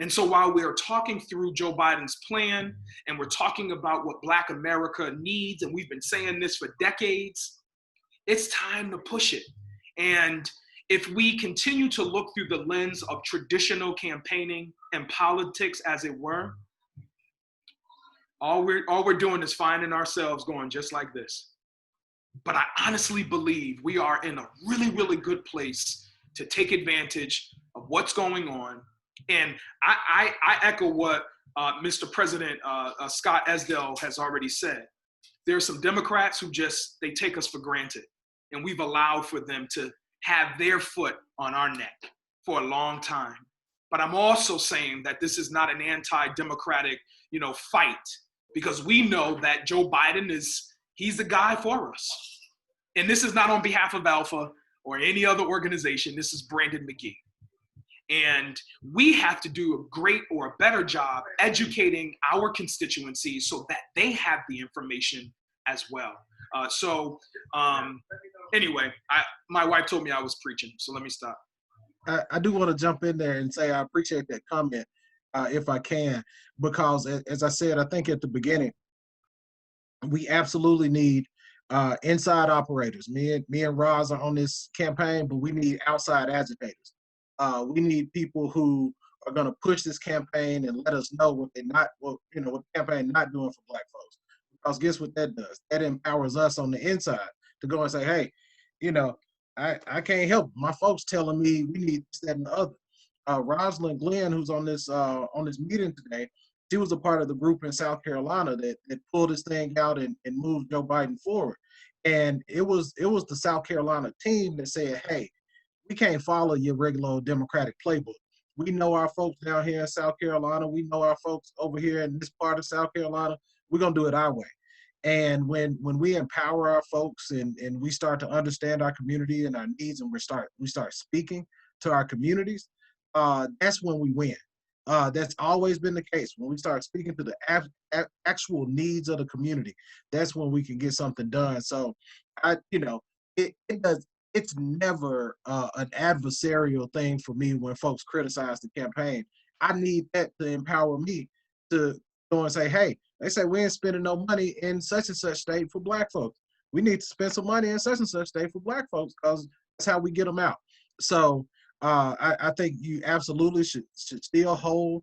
Speaker 7: And so while we're talking through Joe Biden's plan and we're talking about what Black America needs, and we've been saying this for decades, it's time to push it. And if we continue to look through the lens of traditional campaigning and politics, as it were, all we're doing is finding ourselves going just like this. But I honestly believe we are in a really, really good place to take advantage of what's going on. And I echo what Mr. President Scott Esdaile has already said. There are some Democrats who they take us for granted, and we've allowed for them to have their foot on our neck for a long time. But I'm also saying that this is not an anti-democratic, fight, because we know that Joe Biden he's the guy for us. And this is not on behalf of Alpha or any other organization. This is Brandon McGee. And we have to do a great or a better job educating our constituencies so that they have the information as well. Anyway, my wife told me I was preaching, so let me stop.
Speaker 2: I do want to jump in there and say I appreciate that comment, if I can, because as I said, I think at the beginning, we absolutely need inside operators. Me and Roz are on this campaign, but we need outside agitators. We need people who are going to push this campaign and let us know what what the campaign not doing for Black folks. Because guess what that does? That empowers us on the inside to go and say, hey, I can't help my folks telling me we need this, that, and the other. Rosalind Glenn, who's on this meeting today, she was a part of the group in South Carolina that pulled this thing out and moved Joe Biden forward. And it was the South Carolina team that said, hey, we can't follow your regular old Democratic playbook. we know our folks down here in South Carolina. We know our folks over here in this part of South Carolina. We're gonna do it our way. And when we empower our folks and we start to understand our community and our needs, and we start speaking to our communities, that's when we win. That's always been the case. When we start speaking to the actual needs of the community, that's when we can get something done. So, it's never an adversarial thing for me when folks criticize the campaign. I need that to empower me to go and say, hey, they say we ain't spending no money in such and such state for Black folks. We need to spend some money in such and such state for Black folks, because that's how we get them out. So I think you absolutely should still hold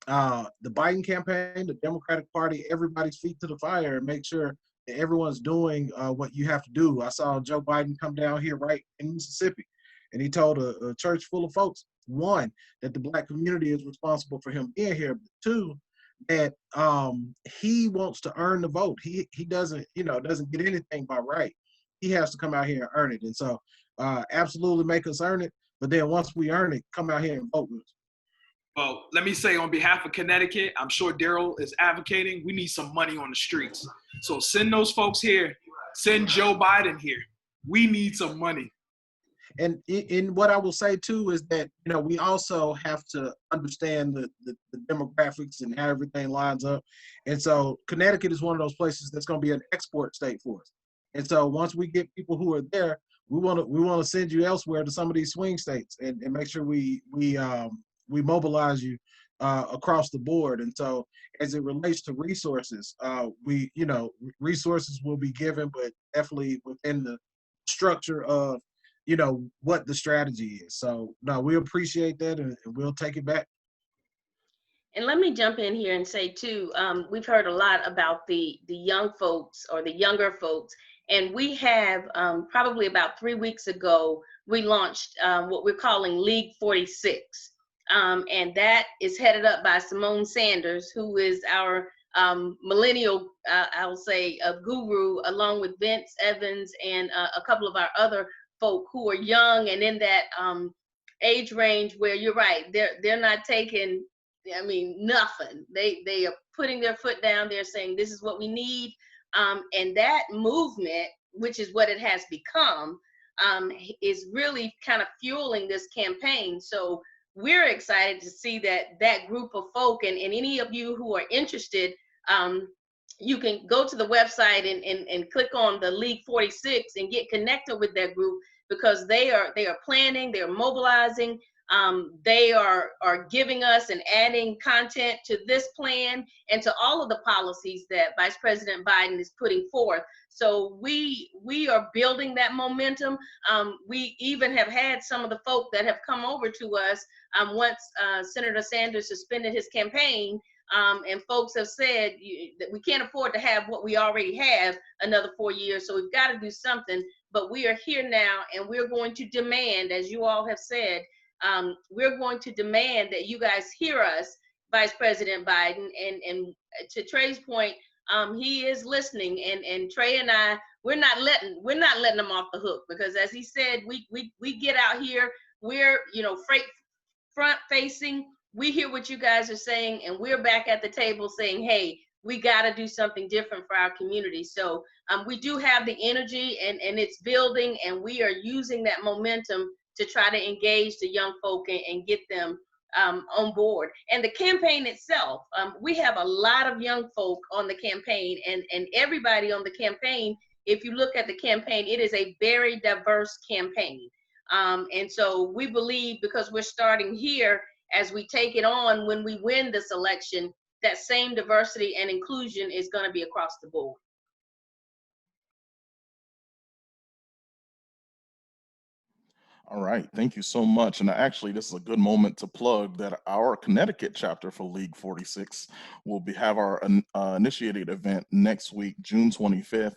Speaker 2: the Biden campaign, the Democratic Party, everybody's feet to the fire, and make sure that everyone's doing what you have to do. I saw Joe Biden come down here right in Mississippi, and he told a church full of folks, one, that the Black community is responsible for him being here, but two, that he wants to earn the vote. He doesn't get anything by right. He has to come out here and earn it. And so absolutely make us earn it. But then once we earn it, come out here and vote with us.
Speaker 7: Well, let me say on behalf of Connecticut, I'm sure Daryl is advocating, we need some money on the streets. So send those folks here. Send Joe Biden here. We need some money.
Speaker 2: And in what I will say too is that, we also have to understand the demographics and how everything lines up. And so Connecticut is one of those places that's going to be an export state for us. And so once we get people who are there, we want to send you elsewhere to some of these swing states and make sure we mobilize you across the board. And so as it relates to resources, resources will be given, but definitely within the structure of what the strategy is. So no, we appreciate that, and we'll take it back.
Speaker 8: And let me jump in here and say too, we've heard a lot about the young folks or the younger folks, and we have probably about 3 weeks ago, we launched what we're calling League 46. And that is headed up by Simone Sanders, who is our millennial, I'll say, guru, along with Vince Evans and a couple of our other folk who are young and in that age range where you're right, they're not taking, nothing. They are putting their foot down. They're saying this is what we need, and that movement, which is what it has become, is really kind of fueling this campaign. So we're excited to see that group of folk, and any of you who are interested, you can go to the website and click on the League 46 and get connected with that group, because they are planning, they're mobilizing, they are giving us and adding content to this plan and to all of the policies that Vice President Biden is putting forth. So we are building that momentum. We even have had some of the folk that have come over to us once Senator Sanders suspended his campaign, and folks have said that we can't afford to have what we already have another 4 years, so we've got to do something. But we are here now, and we're going to demand, as you all have said, we're going to demand that you guys hear us, Vice President Biden. And to Trey's point, he is listening, and Trey and I, we're not letting him off the hook, because as he said, we get out here, we're front facing, we hear what you guys are saying, and we're back at the table saying, hey, we got to do something different for our community. So we do have the energy, and it's building, and we are using that momentum to try to engage the young folk and get them on board. And the campaign itself, we have a lot of young folk on the campaign, and everybody on the campaign. If you look at the campaign, it is a very diverse campaign. And so we believe, because we're starting here, as we take it on, when we win this election, that same diversity and inclusion is going to be across the board.
Speaker 1: All right, thank you so much. And actually, this is a good moment to plug that our Connecticut chapter for League 46 will have our initiated event next week, June 25th,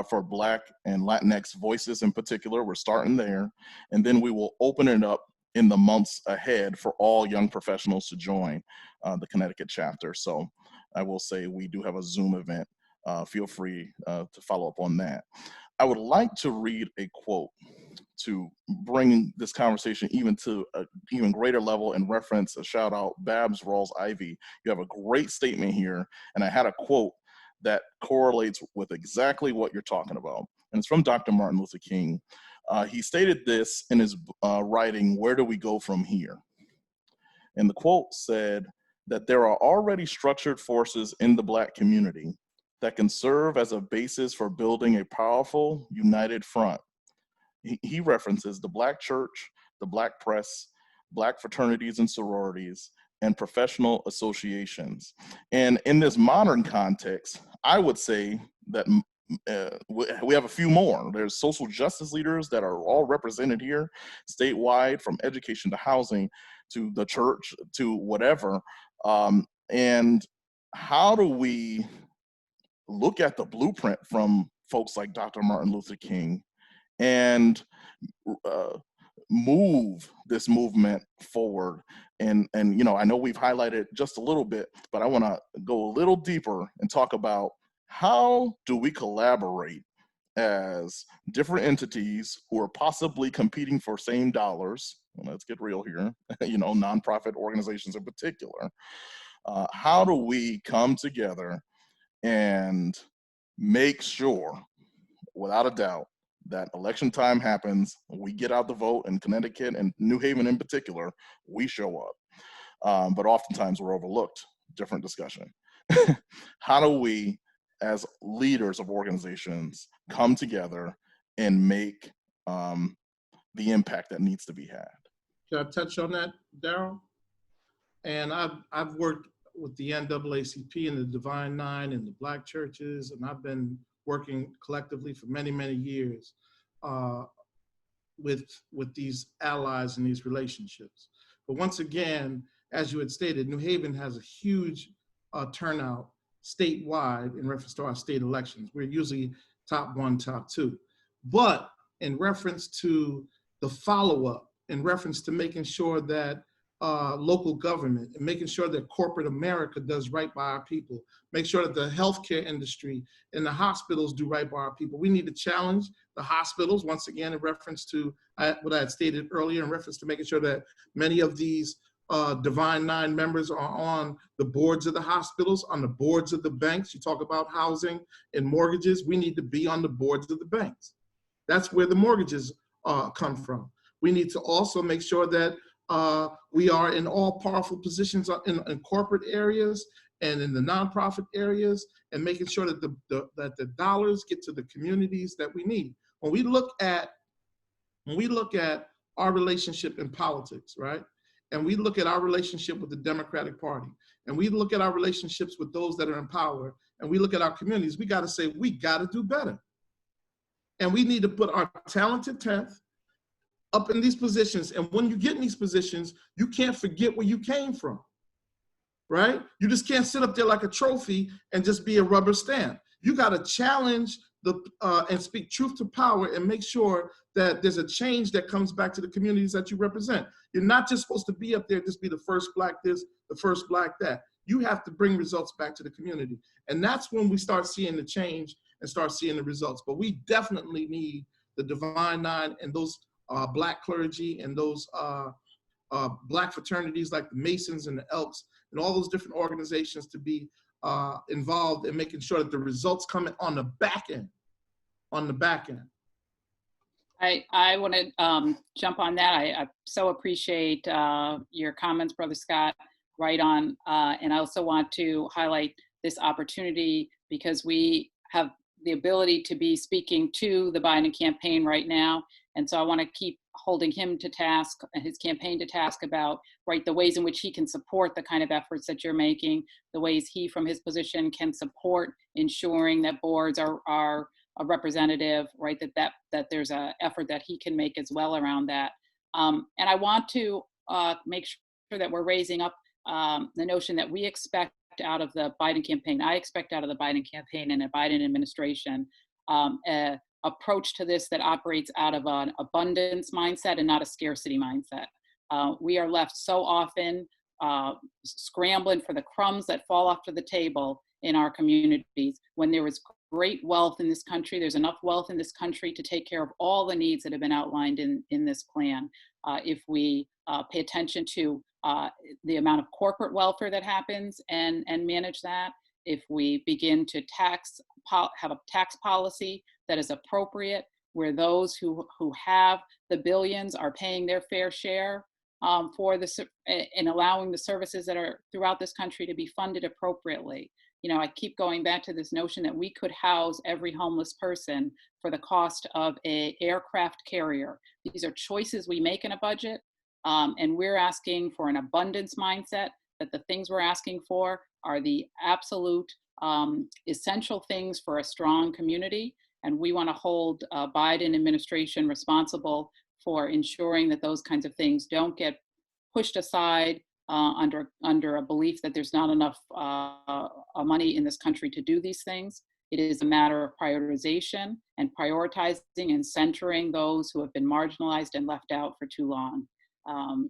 Speaker 1: for Black and Latinx voices in particular. We're starting there, and then we will open it up in the months ahead for all young professionals to join the Connecticut chapter. So I will say we do have a Zoom event. Feel free to follow up on that. I would like to read a quote to bring this conversation even to an even greater level and reference a shout out, Babs Rawls-Ivy. You have a great statement here, and I had a quote that correlates with exactly what you're talking about. And it's from Dr. Martin Luther King. He stated this in his writing, "Where do we go from here?" And the quote said that there are already structured forces in the Black community that can serve as a basis for building a powerful, united front. He references the Black church, the Black press, Black fraternities and sororities, and professional associations. And in this modern context, I would say that we have a few more. There's social justice leaders that are all represented here statewide, from education to housing to the church to whatever. And how do we look at the blueprint from folks like Dr. Martin Luther King and move this movement forward? And you know, I know we've highlighted just a little bit, but I want to go a little deeper and talk about how do we collaborate as different entities who are possibly competing for same dollars. Let's get real here, you know, nonprofit organizations in particular. How do we come together and make sure, without a doubt, that election time happens, we get out the vote in Connecticut and New Haven in particular, we show up. But oftentimes we're overlooked. Different discussion. How do we, as leaders of organizations, come together and make the impact that needs to be had?
Speaker 6: Can I touch on that, Darryl? And I've worked with the NAACP and the Divine Nine and the Black churches, and I've been working collectively for many, many years with these allies and these relationships. But once again, as you had stated, New Haven has a huge turnout statewide in reference to our state elections. We're usually top one, top two. But in reference to the follow-up, in reference to making sure that local government and making sure that corporate America does right by our people, make sure that the healthcare industry and the hospitals do right by our people. We need to challenge the hospitals, once again, in reference to what I had stated earlier, in reference to making sure that many of these Divine Nine members are on the boards of the hospitals, on the boards of the banks. You talk about housing and mortgages. We need to be on the boards of the banks. That's where the mortgages come from. We need to also make sure that we are in all powerful positions in corporate areas and in the nonprofit areas, and making sure that the dollars get to the communities that we need. When we look at our relationship in politics, right? And we look at our relationship with the Democratic Party, and we look at our relationships with those that are in power, and we look at our communities, we got to say, we got to do better. And we need to put our talented 10th up in these positions. And when you get in these positions, you can't forget where you came from, right? You just can't sit up there like a trophy and just be a rubber stamp. You got to challenge and speak truth to power and make sure that there's a change that comes back to the communities that you represent. You're not just supposed to be up there, just be the first Black this, the first Black that. You have to bring results back to the community. And that's when we start seeing the change and start seeing the results. But we definitely need the Divine Nine and those Black clergy and those Black fraternities like the Masons and the Elks and all those different organizations to be involved in making sure that the results come on the back end,
Speaker 3: I want to jump on that. I so appreciate your comments, Brother Scott, right on. And I also want to highlight this opportunity because we have the ability to be speaking to the Biden campaign right now. And so I want to keep holding him to task, his campaign to task about, right, the ways in which he can support the kind of efforts that you're making, the ways he from his position can support ensuring that boards are a representative, right, that there's an effort that he can make as well around that. And I want to make sure that we're raising up the notion that we expect out of the Biden campaign. I expect out of the Biden campaign and a Biden administration an approach to this that operates out of an abundance mindset and not a scarcity mindset. We are left so often scrambling for the crumbs that fall off to the table in our communities when there is great wealth in this country. There's enough wealth in this country to take care of all the needs that have been outlined in this plan. If we pay attention to the amount of corporate welfare that happens and manage that, if we begin to have a tax policy that is appropriate, where those who have the billions are paying their fair share for and allowing the services that are throughout this country to be funded appropriately. You know, I keep going back to this notion that we could house every homeless person for the cost of an aircraft carrier. These are choices we make in a budget, and we're asking for an abundance mindset, that the things we're asking for are the absolute essential things for a strong community. And we want to hold Biden administration responsible for ensuring that those kinds of things don't get pushed aside under a belief that there's not enough money in this country to do these things. It is a matter of prioritization and prioritizing and centering those who have been marginalized and left out for too long.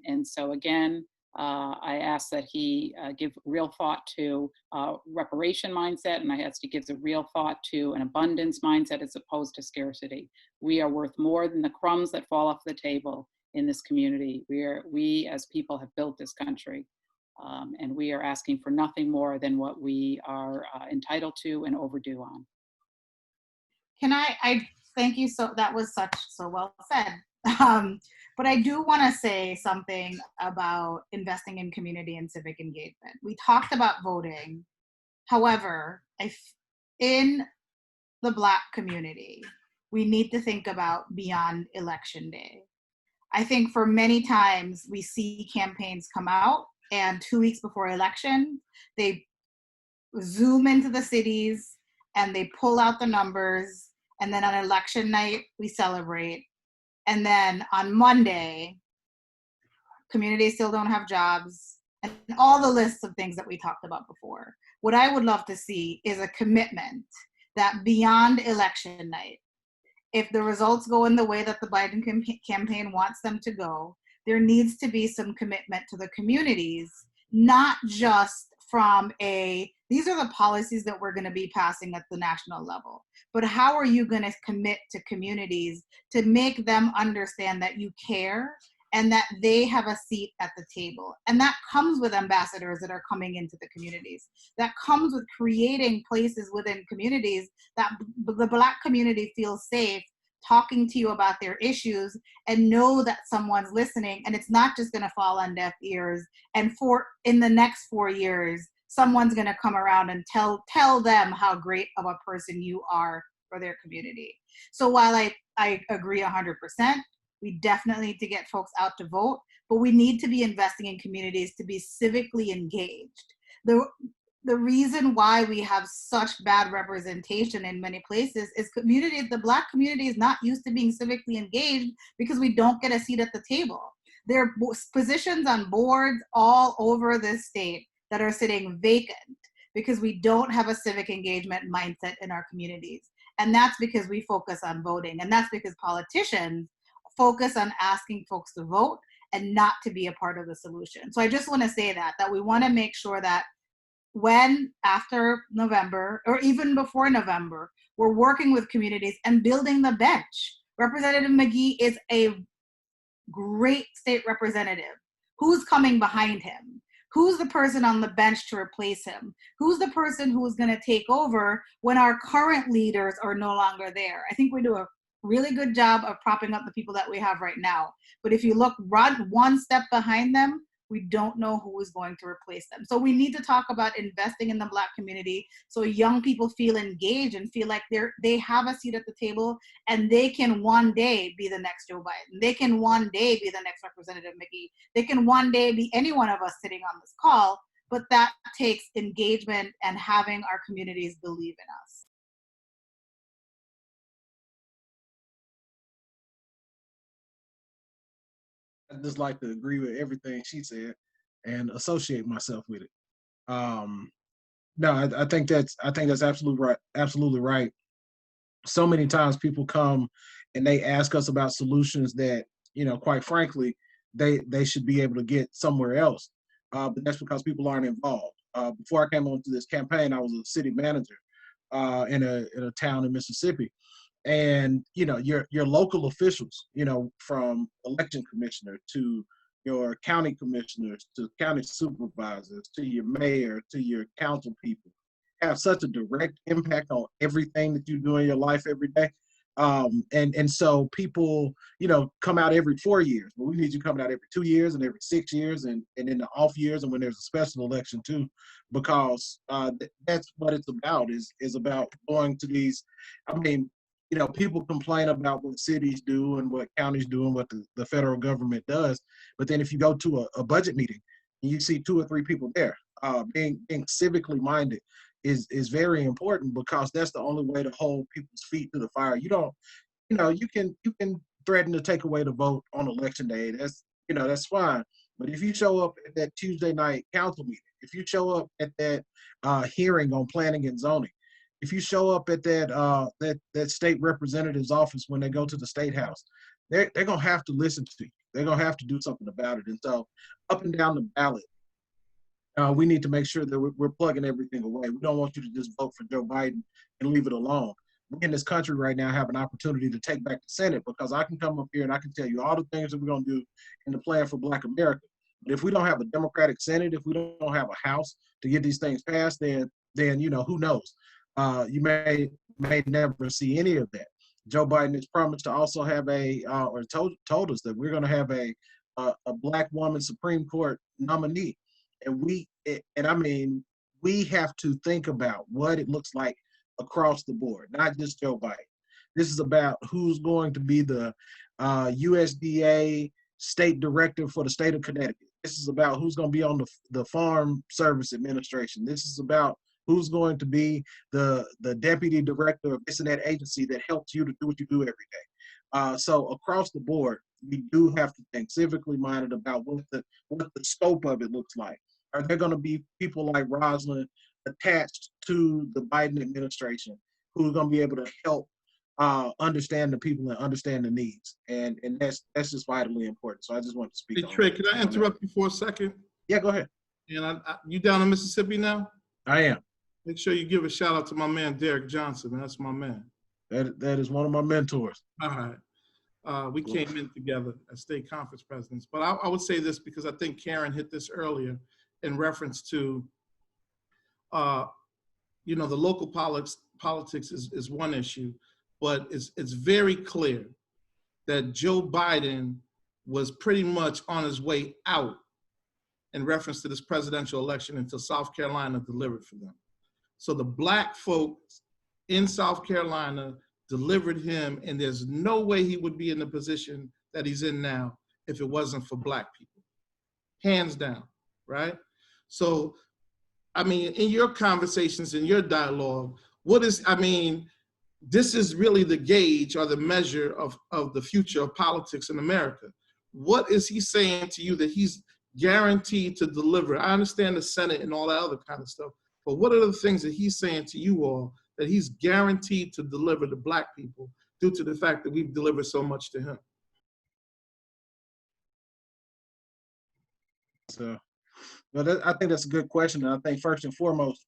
Speaker 3: And so again, I ask that he give real thought to reparation mindset, and I ask he gives a real thought to an abundance mindset as opposed to scarcity. We are worth more than the crumbs that fall off the table in this community. We as people have built this country, and we are asking for nothing more than what we are entitled to and overdue on.
Speaker 4: Can I thank you, so that was so well said. But I do want to say something about investing in community and civic engagement. We talked about voting. However, in the Black community, we need to think about beyond Election Day. I think for many times we see campaigns come out, and 2 weeks before election, they zoom into the cities and they pull out the numbers, and then on election night, we celebrate. And then on Monday, communities still don't have jobs, and all the lists of things that we talked about before. What I would love to see is a commitment that beyond election night, if the results go in the way that the Biden campaign wants them to go, there needs to be some commitment to the communities, not just from these are the policies that we're going to be passing at the national level, but how are you going to commit to communities to make them understand that you care and that they have a seat at the table? And that comes with ambassadors that are coming into the communities. That comes with creating places within communities that the Black community feels safe talking to you about their issues and know that someone's listening, and it's not just going to fall on deaf ears. And in the next 4 years, someone's going to come around and tell them how great of a person you are for their community. So while I agree 100%, we definitely need to get folks out to vote, but we need to be investing in communities to be civically engaged. The reason why we have such bad representation in many places is the Black community is not used to being civically engaged because we don't get a seat at the table. There are positions on boards all over this state that are sitting vacant because we don't have a civic engagement mindset in our communities. And that's because we focus on voting. And that's because politicians focus on asking folks to vote and not to be a part of the solution. So I just want to say that we want to make sure that when after November or even before November, we're working with communities and building the bench. Representative McGee is a great state representative. Who's coming behind him? Who's the person on the bench to replace him? Who's the person who's going to take over when our current leaders are no longer there? I think we do a really good job of propping up the people that we have right now. But if you look one step behind them, we don't know who is going to replace them. So we need to talk about investing in the Black community so young people feel engaged and feel like they have a seat at the table and they can one day be the next Joe Biden. They can one day be the next Representative McGee. They can one day be any one of us sitting on this call, but that takes engagement and having our communities believe in us.
Speaker 2: I'd just like to agree with everything she said and associate myself with it. No, I think that's absolutely right. Absolutely right. So many times people come and they ask us about solutions that, quite frankly, they should be able to get somewhere else. But that's because people aren't involved. Before I came onto this campaign, I was a city manager in a town in Mississippi. And, you know, your local officials, you know, from election commissioner to your county commissioners to county supervisors to your mayor to your council people have such a direct impact on everything that you do in your life every day. And so people, you know, come out every 4 years, but we need you coming out every 2 years and every 6 years and in the off years and when there's a special election too, because that's what it's about, is about going to these, I mean, you know, people complain about what cities do and what counties do and what the federal government does. But then if you go to a budget meeting and you see 2 or 3 people there, being civically minded is very important, because that's the only way to hold people's feet to the fire. You don't, you know, you can threaten to take away the vote on election day. That's, you know, that's fine. But if you show up at that Tuesday night council meeting, if you show up at that hearing on planning and zoning, if you show up at that state representative's office when they go to the state house, they're gonna have to listen to you. They're gonna have to do something about it. And so, up and down the ballot, we need to make sure that we're plugging everything away. We don't want you to just vote for Joe Biden and leave it alone. We in this country right now have an opportunity to take back the Senate, because I can come up here and I can tell you all the things that we're gonna do in the plan for Black America. But if we don't have a Democratic Senate, if we don't have a House to get these things passed, then you know, who knows? You may never see any of that. Joe Biden has promised to also have or told us that we're going to have a Black woman Supreme Court nominee, and I mean, we have to think about what it looks like across the board, not just Joe Biden. This is about who's going to be the USDA state director for the state of Connecticut. This is about who's going to be on the Farm Service Administration. This is about who's going to be the deputy director of this and that agency that helps you to do what you do every day. So across the board, we do have to think civically minded about what the scope of it looks like. Are there going to be people like Rosalind attached to the Biden administration who are going to be able to help understand the people and understand the needs? And that's just vitally important. So I just want to speak.
Speaker 6: Hey, Trey, can I interrupt you for a second?
Speaker 2: Yeah, go ahead.
Speaker 6: And you down in Mississippi now?
Speaker 2: I am.
Speaker 6: Make sure you give a shout out to my man, Derek Johnson, man. That's my man.
Speaker 2: That is one of my mentors.
Speaker 6: All right. We came in together as state conference presidents. But I would say this because I think Karen hit this earlier in reference to, you know, the local politics is one issue, but it's very clear that Joe Biden was pretty much on his way out in reference to this presidential election until South Carolina delivered for them. So the Black folks in South Carolina delivered him, and there's no way he would be in the position that he's in now if it wasn't for Black people, hands down, right? So, I mean, in your conversations, in your dialogue, this is really the gauge or the measure of the future of politics in America. What is he saying to you that he's guaranteed to deliver? I understand the Senate and all that other kind of stuff, but what are the things that he's saying to you all that he's guaranteed to deliver to Black people due to the fact that we've delivered so much to him?
Speaker 2: So, well, I think that's a good question. And I think first and foremost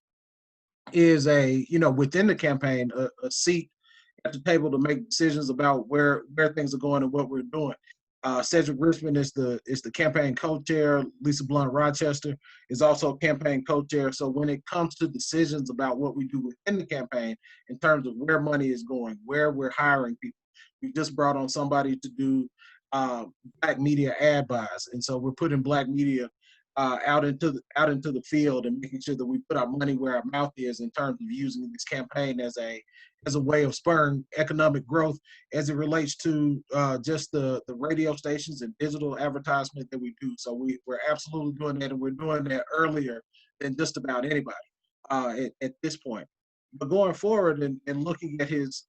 Speaker 2: is within the campaign, a seat at the table to make decisions about where things are going and what we're doing. Cedric Richmond is the campaign co-chair. Lisa Blunt Rochester is also campaign co-chair. So when it comes to decisions about what we do within the campaign in terms of where money is going, where we're hiring people, we just brought on somebody to do Black media ad buys, and so we're putting Black media out into the field and making sure that we put our money where our mouth is in terms of using this campaign as a way of spurring economic growth as it relates to just the radio stations and digital advertisement that we do. So we're absolutely doing that, and we're doing that earlier than just about anybody at this point. But going forward and looking at his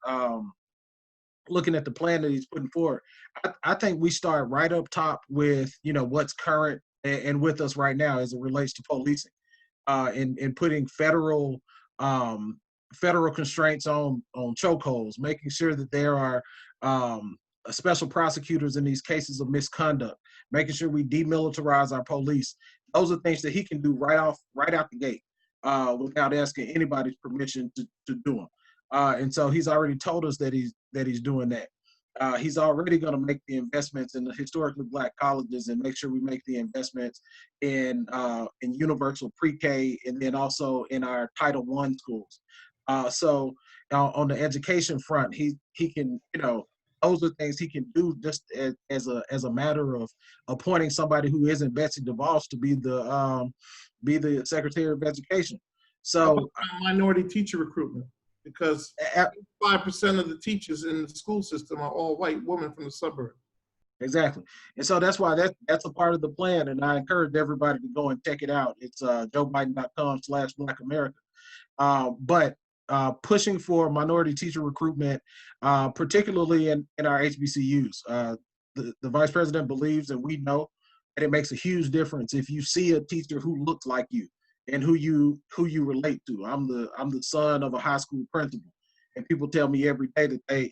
Speaker 2: looking at the plan that he's putting forward, I think we start right up top with what's current and with us right now as it relates to policing, and putting federal constraints on chokeholds, making sure that there are special prosecutors in these cases of misconduct, making sure we demilitarize our police. Those are things that he can do right out the gate. without asking anybody's permission to do them. And so he's already told us that he's doing that. He's already going to make the investments in the historically Black colleges and make sure we make the investments in universal pre-K and then also in our Title I schools. So on the education front, he can, those are things he can do just as a matter of appointing somebody who isn't Betsy DeVos to be the Secretary of Education. So
Speaker 6: minority teacher recruitment, because 5% of the teachers in the school system are all white women from the suburbs.
Speaker 2: Exactly. And so that's why that's a part of the plan. And I encourage everybody to go and check it out. It's joebiden.com/Black America. But pushing for minority teacher recruitment, particularly in our HBCUs. The Vice President believes, and we know, that it makes a huge difference if you see a teacher who looks like you and who you relate to. I'm the son of a high school principal, and people tell me every day that they,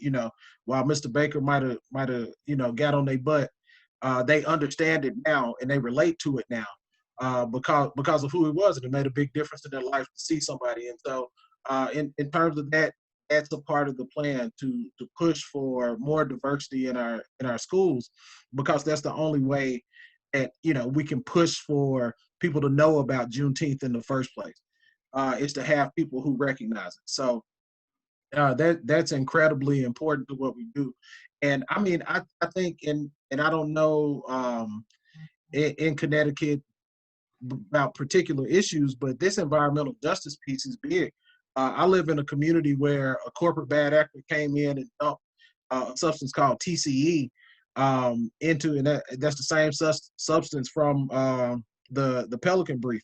Speaker 2: while Mr. Baker might have got on their butt, they understand it now and they relate to it now because of who he was, and it made a big difference in their life to see somebody. And so in terms of that, that's a part of the plan to push for more diversity in our schools, because that's the only way that we can push for people to know about Juneteenth in the first place, is to have people who recognize it. So that's incredibly important to what we do. And I mean, I think and I don't know in Connecticut about particular issues, but this environmental justice piece is big. I live in a community where a corporate bad actor came in and dumped a substance called TCE into, and that's the same substance from the Pelican Brief.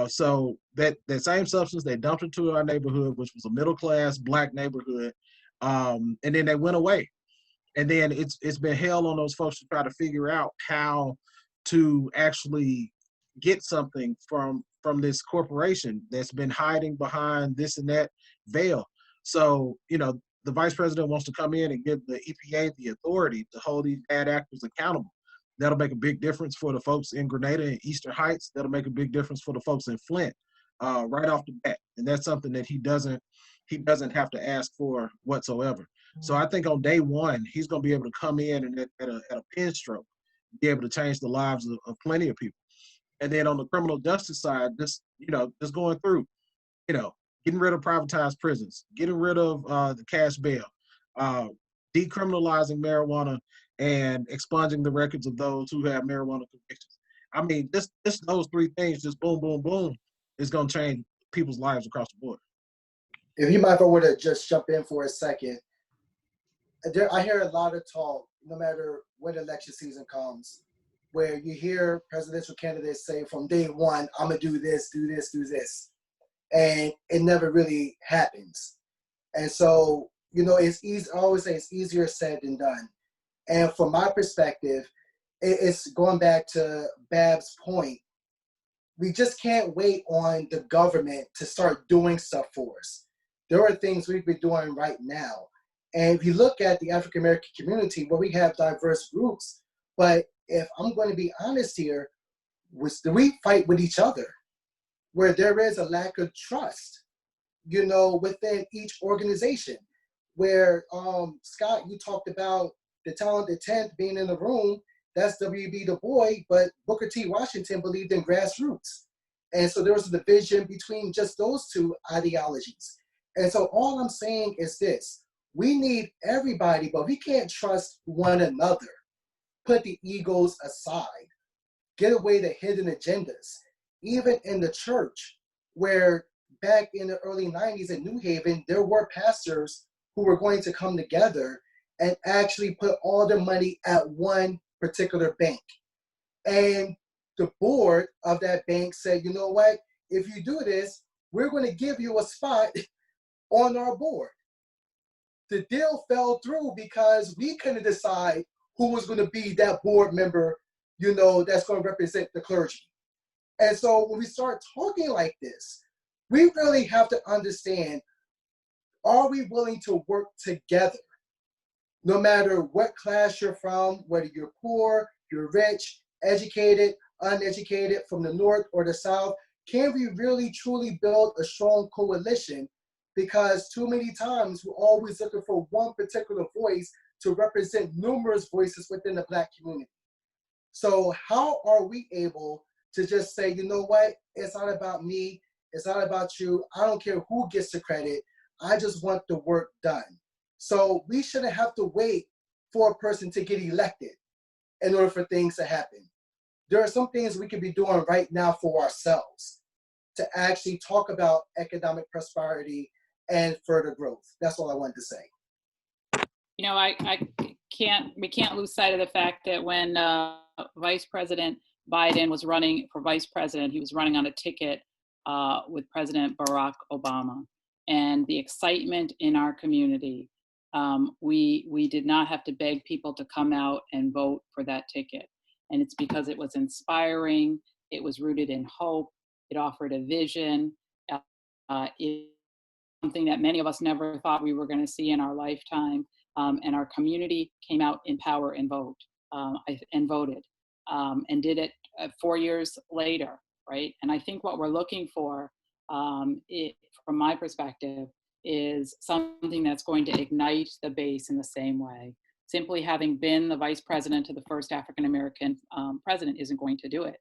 Speaker 2: So that same substance, they dumped into our neighborhood, which was a middle-class Black neighborhood, and then they went away. And then it's been hell on those folks to try to figure out how to actually get something from this corporation that's been hiding behind this and that veil. So, the Vice President wants to come in and give the EPA the authority to hold these bad actors accountable. That'll make a big difference for the folks in Grenada and Eastern Heights. That'll make a big difference for the folks in Flint right off the bat. And that's something that he doesn't have to ask for whatsoever. So I think on day one, he's going to be able to come in and at a pen stroke, be able to change the lives of plenty of people. And then on the criminal justice side, just going through, getting rid of privatized prisons, getting rid of the cash bail, decriminalizing marijuana, and expunging the records of those who have marijuana convictions. I mean, just those three things, just boom, boom, boom, is going to change people's lives across the board.
Speaker 5: If you mind, if I were to just jump in for a second, I hear a lot of talk, no matter when election season comes, where you hear presidential candidates say from day one, I'm going to do this, do this, do this. And it never really happens. And so, it's easy. I always say it's easier said than done. And from my perspective, it's going back to Bab's point. We just can't wait on the government to start doing stuff for us. There are things we've been doing right now. And if you look at the African American community, where we have diverse groups, but if I'm going to be honest here, we fight with each other, where there is a lack of trust, within each organization. Where, Scott, you talked about the talented 10th being in the room, that's W.B. Du Bois, but Booker T. Washington believed in grassroots. And so there was a division between just those two ideologies. And so all I'm saying is this: we need everybody, but we can't trust one another. Put the egos aside. Get away the hidden agendas. Even in the church, where back in the early 90s in New Haven, there were pastors who were going to come together and actually put all their money at one particular bank. And the board of that bank said, you know what, if you do this, we're going to give you a spot on our board. The deal fell through because we couldn't decide who was going to be that board member, that's going to represent the clergy. And so when we start talking like this, we really have to understand, are we willing to work together? No matter what class you're from, whether you're poor, you're rich, educated, uneducated, from the north or the south, can we really truly build a strong coalition? Because too many times we're always looking for one particular voice to represent numerous voices within the Black community. So how are we able to just say, you know what, it's not about me, it's not about you, I don't care who gets the credit, I just want the work done. So we shouldn't have to wait for a person to get elected in order for things to happen. There are some things we could be doing right now for ourselves to actually talk about economic prosperity and further growth. That's all I wanted to say.
Speaker 3: You know, we can't lose sight of the fact that when Vice President Biden was running for vice president, he was running on a ticket with President Barack Obama. And the excitement in our community, we did not have to beg people to come out and vote for that ticket. And it's because it was inspiring, it was rooted in hope, it offered a vision, it's something that many of us never thought we were going to see in our lifetime. And our community came out in power and voted, and did it 4 years later, right? And I think what we're looking for, from my perspective, is something that's going to ignite the base in the same way. Simply having been the vice president to the first African-American president isn't going to do it.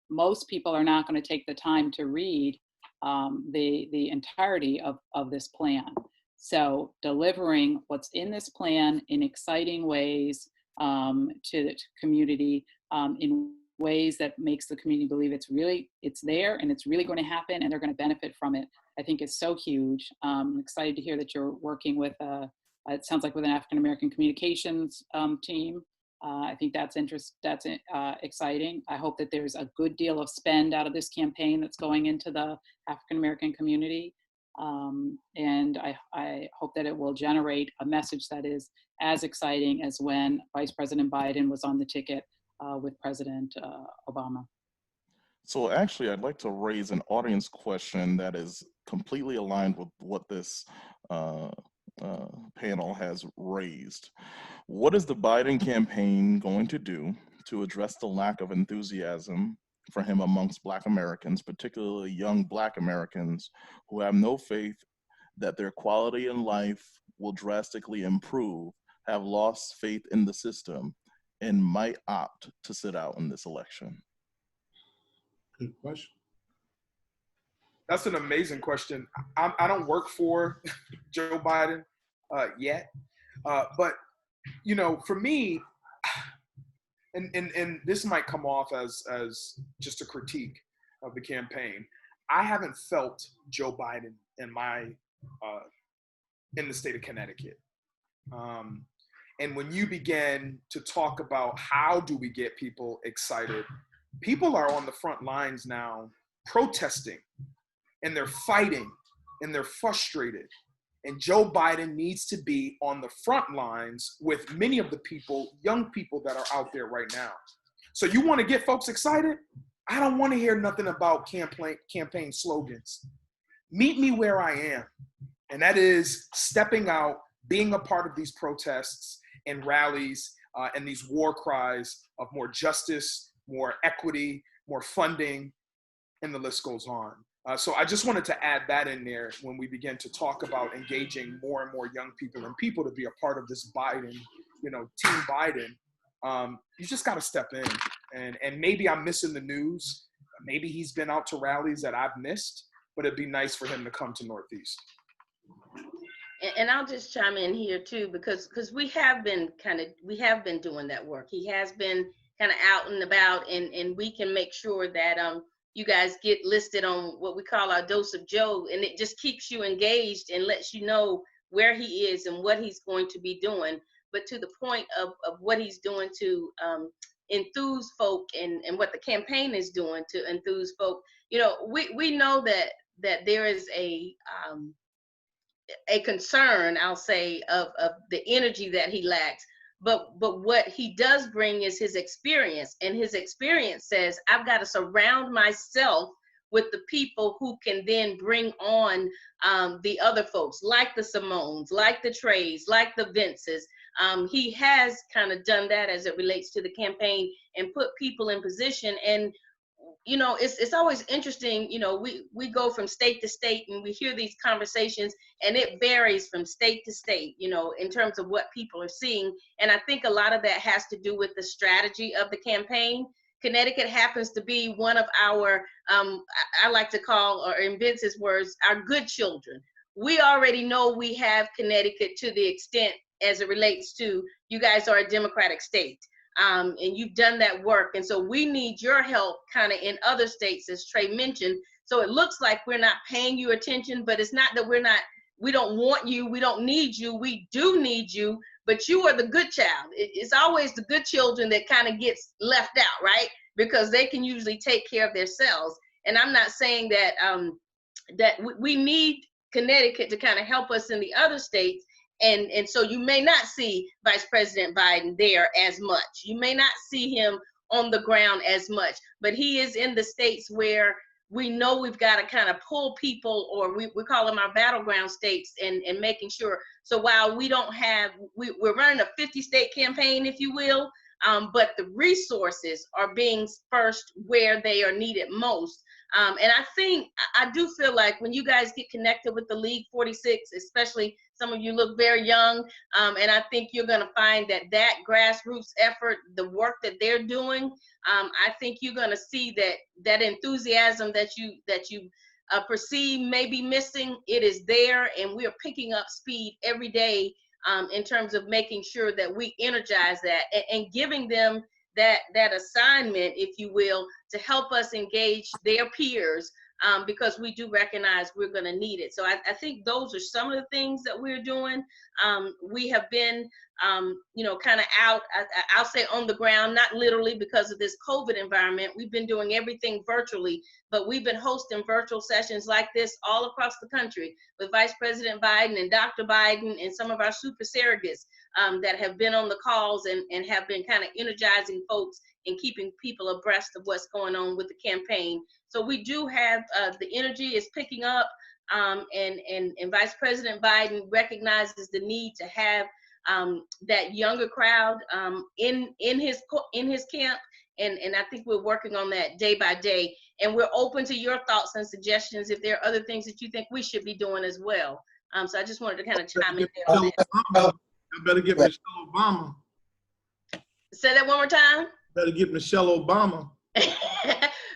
Speaker 3: Most people are not going to take the time to read the entirety of this plan. So delivering what's in this plan in exciting ways to the community, in ways that makes the community believe it's there and it's really going to happen and they're going to benefit from it, I think is so huge. I'm excited to hear that you're working with, it sounds like with an African-American communications team. I think that's exciting. I hope that there's a good deal of spend out of this campaign that's going into the African-American community. And I hope that it will generate a message that is as exciting as when Vice President Biden was on the ticket with President Obama.
Speaker 1: So actually, I'd like to raise an audience question that is completely aligned with what this panel has raised. What is the Biden campaign going to do to address the lack of enthusiasm for him amongst Black Americans, particularly young Black Americans who have no faith that their quality in life will drastically improve, have lost faith in the system, and might opt to sit out in this election?
Speaker 6: Good question.
Speaker 7: That's an amazing question. I don't work for Joe Biden yet, but you know, for me, and this might come off as just a critique of the campaign. I haven't felt Joe Biden in the state of Connecticut. And when you begin to talk about how do we get people excited, people are on the front lines now protesting, and they're fighting, and they're frustrated. And Joe Biden needs to be on the front lines with many of the people, young people that are out there right now. So you want to get folks excited? I don't want to hear nothing about campaign slogans. Meet me where I am. And that is stepping out, being a part of these protests and rallies and these war cries of more justice, more equity, more funding, and the list goes on. So I just wanted to add that in there when we begin to talk about engaging more and more young people and people to be a part of this Biden, Team Biden. You just got to step in. And maybe I'm missing the news. Maybe he's been out to rallies that I've missed, but it'd be nice for him to come to Northeast.
Speaker 8: And I'll just chime in here too, because we have been doing that work. He has been kind of out and about, and we can make sure that you guys get listed on what we call our dose of Joe, and it just keeps you engaged and lets you know where he is and what he's going to be doing. But to the point of what he's doing to enthuse folk and what the campaign is doing to enthuse folk, we know that there is a concern, I'll say, of the energy that he lacks. But what he does bring is his experience, and his experience says, I've got to surround myself with the people who can then bring on the other folks, like the Simones, like the Treys, like the Vinces. He has kind of done that as it relates to the campaign and put people in position. And you know, it's always interesting. You know, we go from state to state and we hear these conversations, and it varies from state to state, you know, in terms of what people are seeing. And I think a lot of that has to do with the strategy of the campaign. Connecticut happens to be one of our, I like to call, or in Vince's words, our good children. We already know we have Connecticut to the extent as it relates to, you guys are a Democratic state. And you've done that work. And so we need your help kind of in other states, as Trey mentioned. So it looks like we're not paying you attention, but it's not that we don't want you, we don't need you, we do need you, but you are the good child. It's always the good children that kind of gets left out, right? Because they can usually take care of themselves. And I'm not saying that, that we need Connecticut to kind of help us in the other states. And so you may not see Vice President Biden there as much. You may not see him on the ground as much, but he is in the states where we know we've got to kind of pull people, or we call them our battleground states, and making sure. So while we don't have, we're running a 50-state campaign, if you will, but the resources are being dispersed where they are needed most. And I do feel like when you guys get connected with the League 46, especially some of you look very young, and I think you're going to find that grassroots effort, the work that they're doing, I think you're going to see that enthusiasm that you perceive may be missing. It is there, and we are picking up speed every day in terms of making sure that we energize that and giving them that assignment, if you will, to help us engage their peers, because we do recognize we're going to need it. So I think those are some of the things that we're doing. We have been, you know, kind of out, I'll say on the ground, not literally because of this COVID environment. We've been doing everything virtually, but we've been hosting virtual sessions like this all across the country with Vice President Biden and Dr. Biden and some of our super surrogates that have been on the calls and have been kind of energizing folks and keeping people abreast of what's going on with the campaign. So we do have, the energy is picking up, and Vice President Biden recognizes the need to have that younger crowd in his camp, and I think we're working on that day by day, and we're open to your thoughts and suggestions if there are other things that you think we should be doing as well. So I just wanted to kind of chime in there on that.
Speaker 6: You better get Michelle Obama.
Speaker 8: Say that one more time.
Speaker 6: Better get Michelle Obama.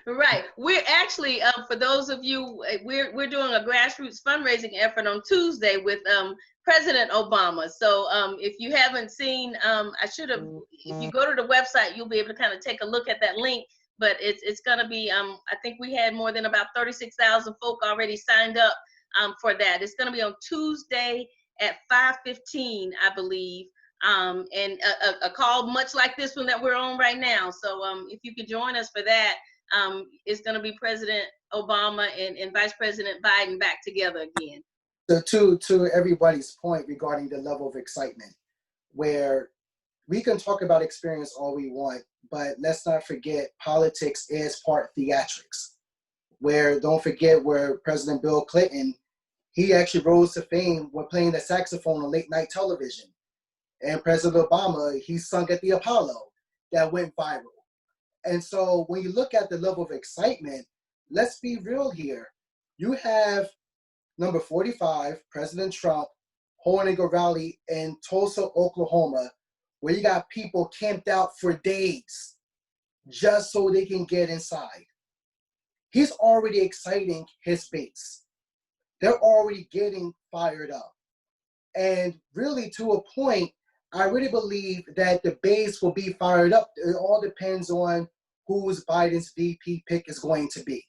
Speaker 8: Right. We're actually, for those of you, we're doing a grassroots fundraising effort on Tuesday with President Obama. So if you haven't seen, if you go to the website, you'll be able to kind of take a look at that link. But it's going to be, I think we had more than about 36,000 folk already signed up for that. It's going to be on Tuesday at 5:15, I believe. And a call much like this one that we're on right now. So if you could join us for that, it's going to be President Obama and Vice President Biden back together again.
Speaker 5: So to everybody's point regarding the level of excitement, where we can talk about experience all we want, but let's not forget politics is part theatrics. Where don't forget where President Bill Clinton, he actually rose to fame when playing the saxophone on late night television. And President Obama, he sung at the Apollo that went viral. And so when you look at the level of excitement, let's be real here. You have number 45, President Trump, holding a rally in Tulsa, Oklahoma, where you got people camped out for days just so they can get inside. He's already exciting his base. They're already getting fired up. And really, to a point, I really believe that the base will be fired up. It all depends on who's Biden's VP pick is going to be.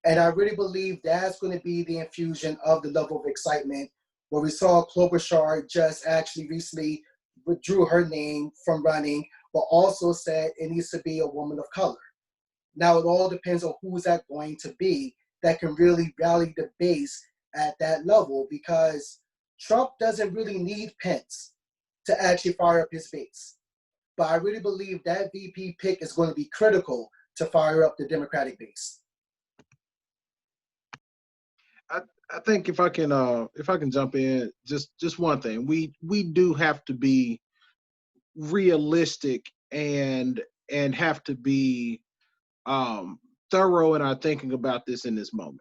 Speaker 5: And I really believe that's going to be the infusion of the level of excitement, where we saw Klobuchar just actually recently withdrew her name from running, but also said it needs to be a woman of color. Now, it all depends on who's that going to be that can really rally the base at that level, because Trump doesn't really need Pence to actually fire up his base. But I really believe that VP pick is going to be critical to fire up the Democratic base.
Speaker 2: I think if I can jump in, just one thing, we do have to be realistic and have to be thorough in our thinking about this in this moment.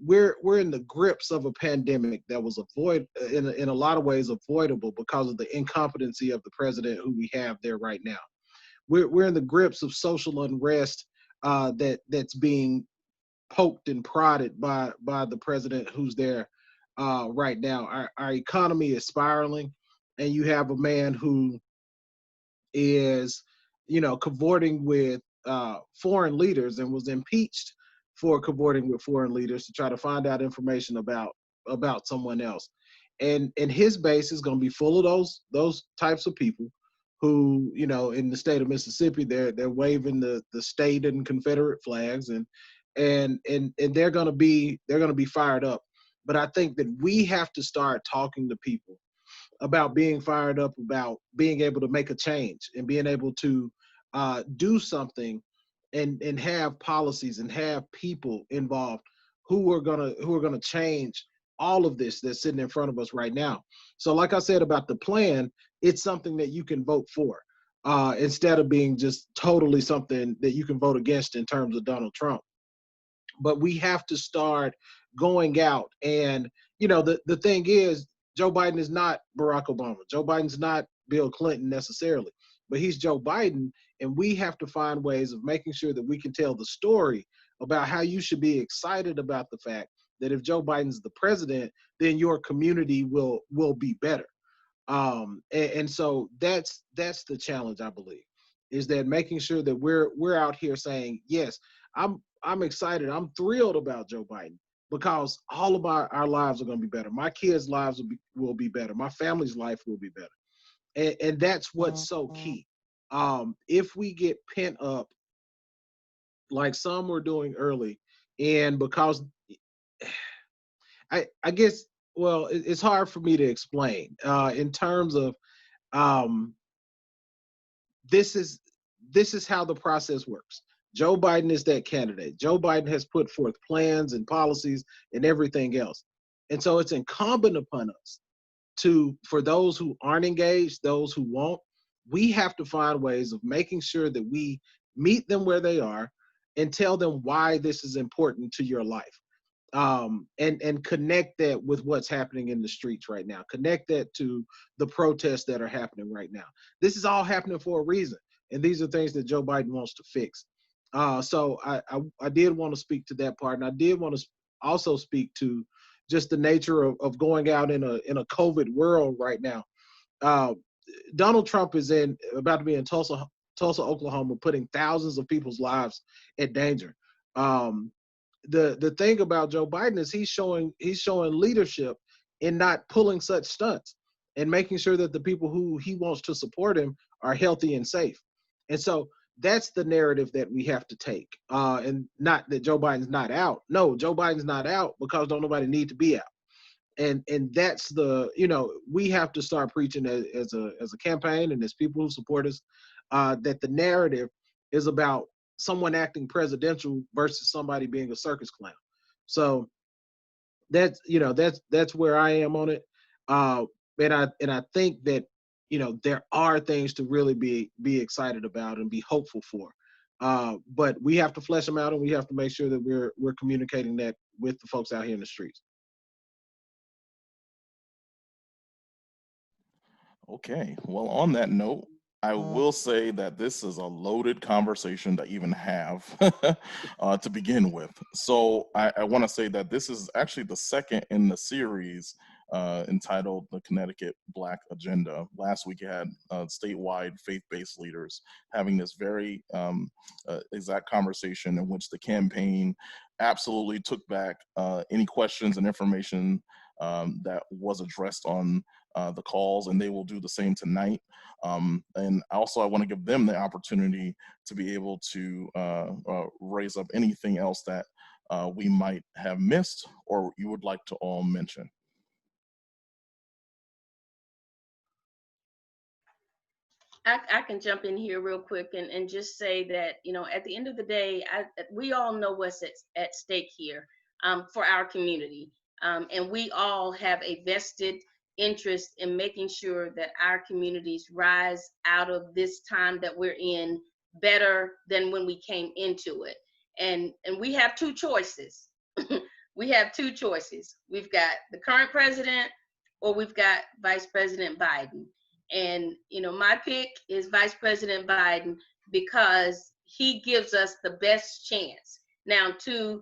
Speaker 2: We're in the grips of a pandemic that was in a lot of ways avoidable because of the incompetency of the president who we have there right now. We're in the grips of social unrest that's being poked and prodded by the president who's there right now. Our economy is spiraling, and you have a man who is, cavorting with foreign leaders and was impeached for cavorting with foreign leaders to try to find out information about someone else. And his base is going to be full of those types of people who, in the state of Mississippi, they're waving the state and Confederate flags, and they're going to be fired up. But I think that we have to start talking to people about being fired up, about being able to make a change and being able to do something and have policies and have people involved who are gonna change all of this that's sitting in front of us right now. So like I said about the plan, it's something that you can vote for instead of being just totally something that you can vote against in terms of Donald Trump. But we have to start going out, and the thing is, Joe Biden is not Barack Obama. Joe Biden's not Bill Clinton necessarily, but he's Joe Biden, and we have to find ways of making sure that we can tell the story about how you should be excited about the fact that if Joe Biden's the president, then your community will be better. And so that's the challenge, I believe, is that making sure that we're out here saying, yes, I'm excited, I'm thrilled about Joe Biden, because all of our lives are going to be better. My kids' lives will be better. My family's life will be better. And that's what's so key. If we get pent up, like some were doing early, and because I guess, well, it's hard for me to explain in terms of this is how the process works. Joe Biden is that candidate. Joe Biden has put forth plans and policies and everything else. And so it's incumbent upon us for those who aren't engaged, those who won't, we have to find ways of making sure that we meet them where they are and tell them why this is important to your life. And connect that with what's happening in the streets right now. Connect that to the protests that are happening right now. This is all happening for a reason. And these are things that Joe Biden wants to fix. So I did want to speak to that part, and I did want to also speak to just the nature of going out in a COVID world right now. Donald Trump is about to be in Tulsa, Oklahoma, putting thousands of people's lives at danger. The thing about Joe Biden is he's showing leadership in not pulling such stunts and making sure that the people who he wants to support him are healthy and safe. And so that's the narrative that we have to take. And not that Joe Biden's not out. No, Joe Biden's not out because don't nobody need to be out. And that's we have to start preaching as a campaign and as people who support us, that the narrative is about someone acting presidential versus somebody being a circus clown. So that's where I am on it. And I think that there are things to really be excited about and be hopeful for. But we have to flesh them out, and we have to make sure that we're communicating that with the folks out here in the streets.
Speaker 1: Okay, well, on that note, I will say that this is a loaded conversation to even have to begin with. So I want to say that this is actually the second in the series entitled The Connecticut Black Agenda. Last week you had statewide faith-based leaders having this very exact conversation in which the campaign absolutely took back any questions and information that was addressed on the calls, and they will do the same tonight. And also I want to give them the opportunity to be able to raise up anything else that we might have missed or you would like to all mention.
Speaker 8: I can jump in here real quick and just say that, at the end of the day, we all know what's at stake here for our community. And we all have a vested interest in making sure that our communities rise out of this time that we're in better than when we came into it. And we have two choices. We have two choices. We've got the current president, or we've got Vice President Biden. And, you know, my pick is Vice President Biden because he gives us the best chance. Now, to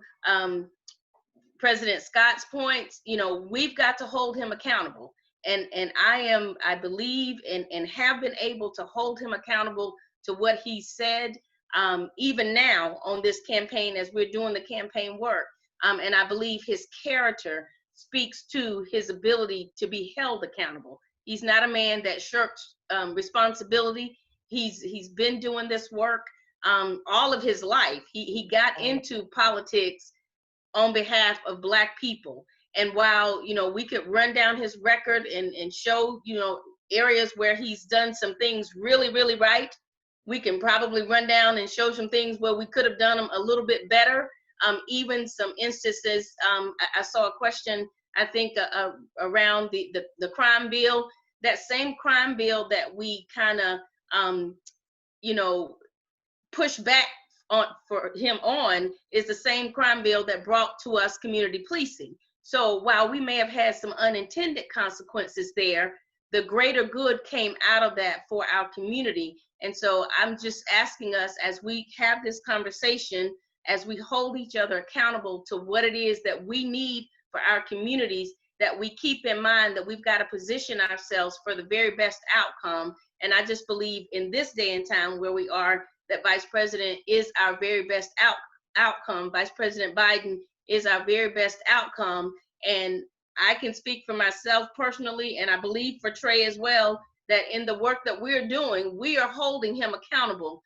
Speaker 8: President Scott's points, you know, we've got to hold him accountable. And I believe and have been able to hold him accountable to what he said, even now on this campaign as we're doing the campaign work. And I believe his character speaks to his ability to be held accountable. He's not a man that shirks responsibility. He's been doing this work all of his life. He got into politics on behalf of Black people. And while, you know, we could run down his record and show, you know, areas where he's done some things really, really right, we can probably run down and show some things where we could have done them a little bit better. Even some instances, I saw a question, I think, around the crime bill. That same crime bill that we kind of, you know, push back on for him on is the same crime bill that brought to us community policing. So while we may have had some unintended consequences there, the greater good came out of that for our community. And so I'm just asking us, as we have this conversation, as we hold each other accountable to what it is that we need for our communities, that we keep in mind that we've got to position ourselves for the very best outcome. And I just believe in this day and time where we are, that Vice President is our very best outcome. Vice President Biden is our very best outcome. And I can speak for myself personally, and I believe for Trey as well, that in the work that we're doing, we are holding him accountable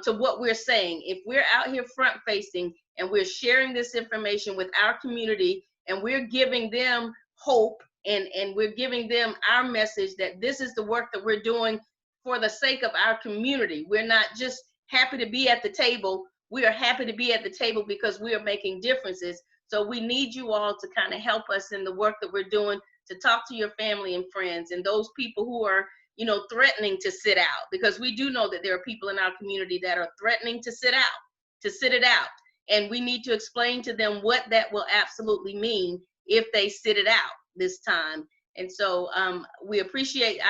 Speaker 8: to what we're saying. If we're out here front facing and we're sharing this information with our community and we're giving them hope and we're giving them our message that this is the work that we're doing for the sake of our community. We're not just happy to be at the table. We are happy to be at the table because we are making differences. So we need you all to kind of help us in the work that we're doing, to talk to your family and friends and those people who are, you know, threatening to sit out, because we do know that there are people in our community that are threatening to sit it out. And we need to explain to them what that will absolutely mean if they sit it out this time. And so I appreciate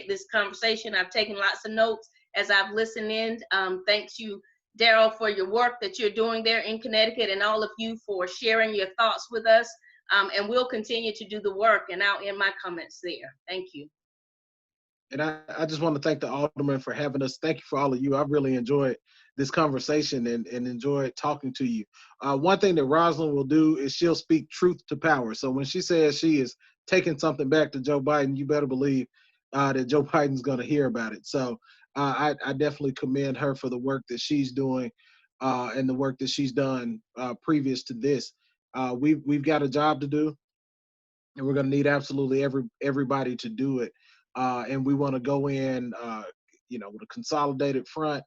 Speaker 8: this conversation. I've taken lots of notes as I've listened in. Thanks you, Daryl, for your work that you're doing there in Connecticut, and all of you for sharing your thoughts with us. And we'll continue to do the work, and I'll end my comments there. Thank you.
Speaker 2: And I just want to thank the alderman for having us. Thank you for all of you. I've really enjoyed this conversation and enjoyed talking to you. One thing that Rosalind will do is she'll speak truth to power. So when she says she is taking something back to Joe Biden, you better believe that Joe Biden's going to hear about it. So I definitely commend her for the work that she's doing and the work that she's done previous to this. We've got a job to do, and we're going to need absolutely everybody to do it. And we want to go in, with a consolidated front,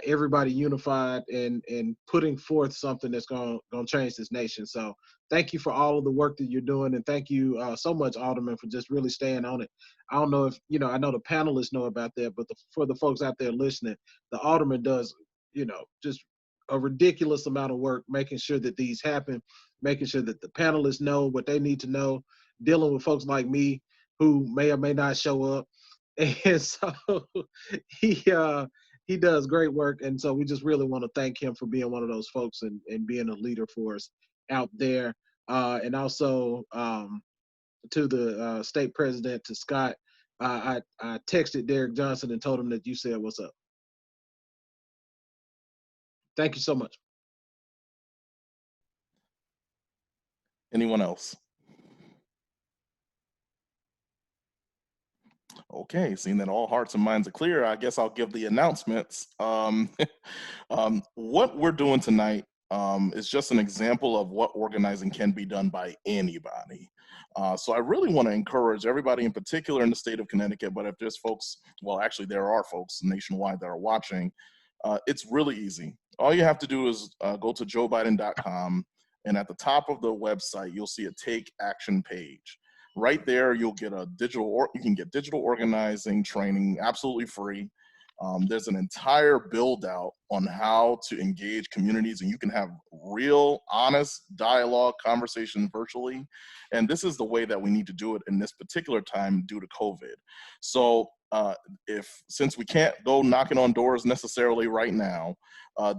Speaker 2: everybody unified and putting forth something that's going to change this nation. So thank you for all of the work that you're doing. And thank you so much, Alderman, for just really staying on it. I don't know if, I know the panelists know about that, but for the folks out there listening, the Alderman does, just a ridiculous amount of work, making sure that these happen, making sure that the panelists know what they need to know, dealing with folks like me who may or may not show up. And so he does great work. And so we just really want to thank him for being one of those folks and being a leader for us out there. And also to the state president, to Scott, I texted Derek Johnson and told him that you said what's up. Thank you so much.
Speaker 1: Anyone else? Okay, seeing that all hearts and minds are clear, I guess I'll give the announcements. What we're doing tonight is just an example of what organizing can be done by anybody. So I really want to encourage everybody, in particular in the state of Connecticut, but if there's folks, well, actually there are folks nationwide that are watching, it's really easy. All you have to do is go to joebiden.com, and at the top of the website, you'll see a Take Action page. Right there, you'll get you can get digital organizing training absolutely free. There's an entire build out on how to engage communities, and you can have real, honest dialogue, conversation virtually. And this is the way that we need to do it in this particular time due to COVID. So since we can't go knocking on doors necessarily right now,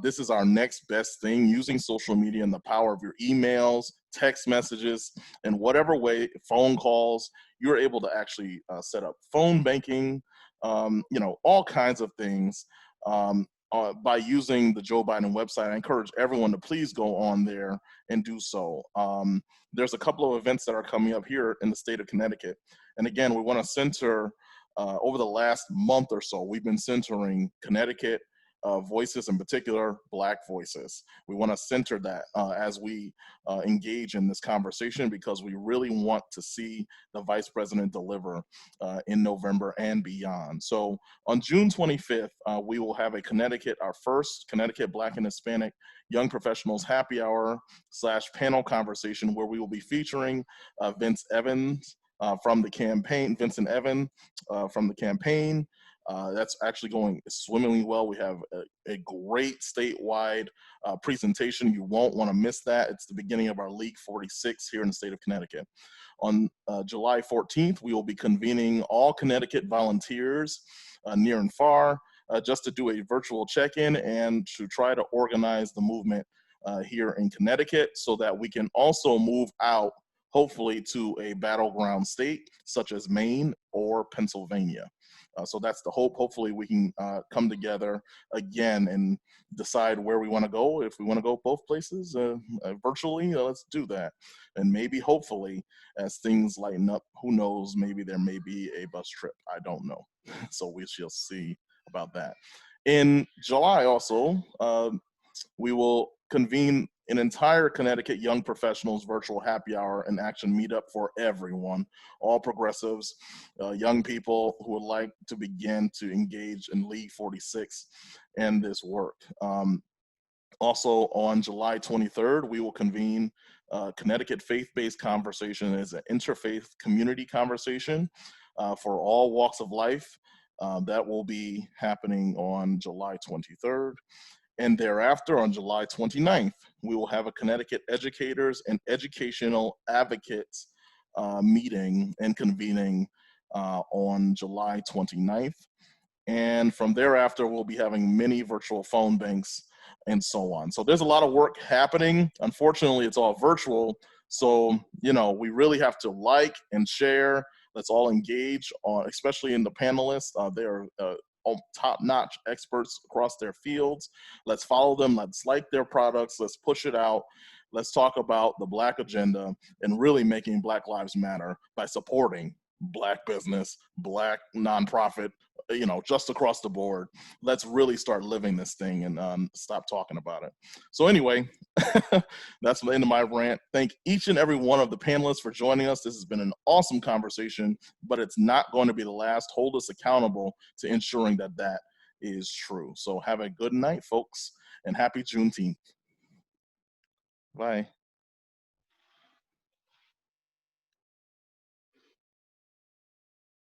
Speaker 1: this is our next best thing, using social media and the power of your emails, text messages, and whatever way, phone calls, you're able to actually set up phone banking, all kinds of things by using the Joe Biden website. I encourage everyone to please go on there and do so. There's a couple of events that are coming up here in the state of Connecticut. And again, we want to center, over the last month or so, we've been centering Connecticut voices, in particular Black voices. We want to center that as we engage in this conversation, because we really want to see the Vice President deliver in November and beyond. So on June 25th, we will have our first Connecticut Black and Hispanic Young Professionals Happy Hour / panel conversation, where we will be featuring Vincent Evan from the campaign. That's actually going swimmingly well. We have a great statewide presentation. You won't want to miss that. It's the beginning of our League 46 here in the state of Connecticut. On July 14th, we will be convening all Connecticut volunteers near and far just to do a virtual check-in and to try to organize the movement here in Connecticut, so that we can also move out, hopefully, to a battleground state such as Maine or Pennsylvania. So that's the hope. Hopefully we can come together again and decide where we want to go. If we want to go both places virtually, let's do that. And maybe, hopefully, as things lighten up, who knows, maybe there may be a bus trip. I don't know. So we shall see about that. In July also, we will convene an entire Connecticut Young Professionals virtual happy hour and action meetup for everyone, all progressives, young people who would like to begin to engage in League 46 and this work. Also on July 23rd, we will convene Connecticut Faith-Based Conversation as an interfaith community conversation for all walks of life. That will be happening on July 23rd. And thereafter, on July 29th, we will have a Connecticut Educators and Educational Advocates meeting and convening on July 29th. And from thereafter, we'll be having many virtual phone banks and so on. So there's a lot of work happening. Unfortunately, it's all virtual. So, we really have to like and share. Let's all engage, especially in the panelists. They're top-notch experts across their fields. Let's follow them. Let's like their products. Let's push it out. Let's talk about the Black agenda and really making Black Lives Matter by supporting Black business, Black nonprofit, just across the board. Let's really start living this thing and stop talking about it. So anyway, that's the end of my rant. Thank each and every one of the panelists for joining us. This has been an awesome conversation, but it's not going to be the last. Hold us accountable to ensuring that that is true. So have a good night, folks, and happy Juneteenth. Bye.